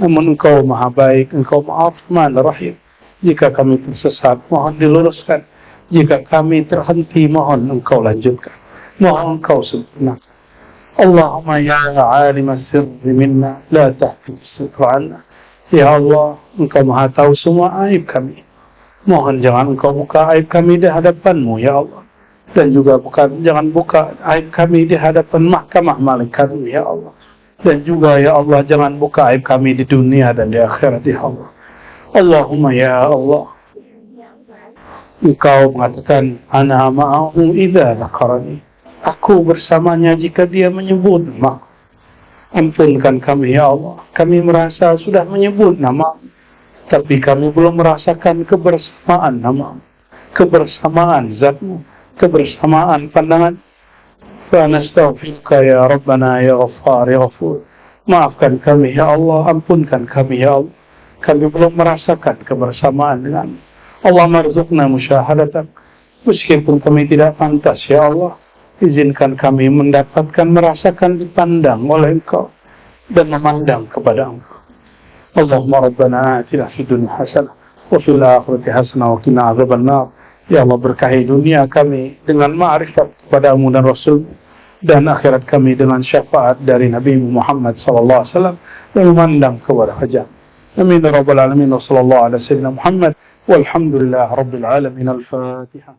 Namun Engkau maha baik, Engkau maha rahman rahim. Jika kami tersesat, mohon diluruskan. Jika kami terhenti, mohon Engkau lanjutkan. Mohon Engkau sempurnakan. Allahumma ya alim as-sirri minna la tahfidh as-sitra anna. Ya Allah, Engkau Maha tahu semua aib kami. Mohon jangan Engkau buka aib kami di hadapan-Mu, ya Allah. Dan juga jangan buka aib kami di hadapan mahkamah malaikat-Mu, ya Allah. Dan juga ya Allah, jangan buka aib kami di dunia dan di akhirat, ya Allah. Allahumma ya Allah, Engkau mengatakan ana ma'ahu idza dzakarani. Aku bersamanya jika dia menyebut nama. Ampunkan kami ya Allah. Kami merasa sudah menyebut nama, tapi kami belum merasakan kebersamaan nama, kebersamaan Zat-Mu, kebersamaan pandangan. Fa nastaghfiruka ya Rabbana ya Ghaffar ya Ghafur. Maafkan kami ya Allah, ampunkan kami ya Allah. Kami belum merasakan kebersamaan dengan Allah. Marzuqna musyahadatak. Meskipun kami tidak pantas ya Allah, izinkan kami mendapatkan, merasakan, dipandang oleh Engkau dan memandang kepada Engkau. Allahumma rabbana atina fid dunya hasanah wa fil akhirati hasanah wa qina adzabannar. Ya Allah, berkahi dunia kami dengan ma'rifat kepada-Mu dan Rasul-Mu, dan akhirat kami dengan syafaat dari Nabi Muhammad sallallahu alaihi wasallam, dan memandang kepada wajah. Amin ya rabbal alamin. Wa sallallahu ala sayyidina Muhammad walhamdulillah rabbil alamin. Al-Fatihah.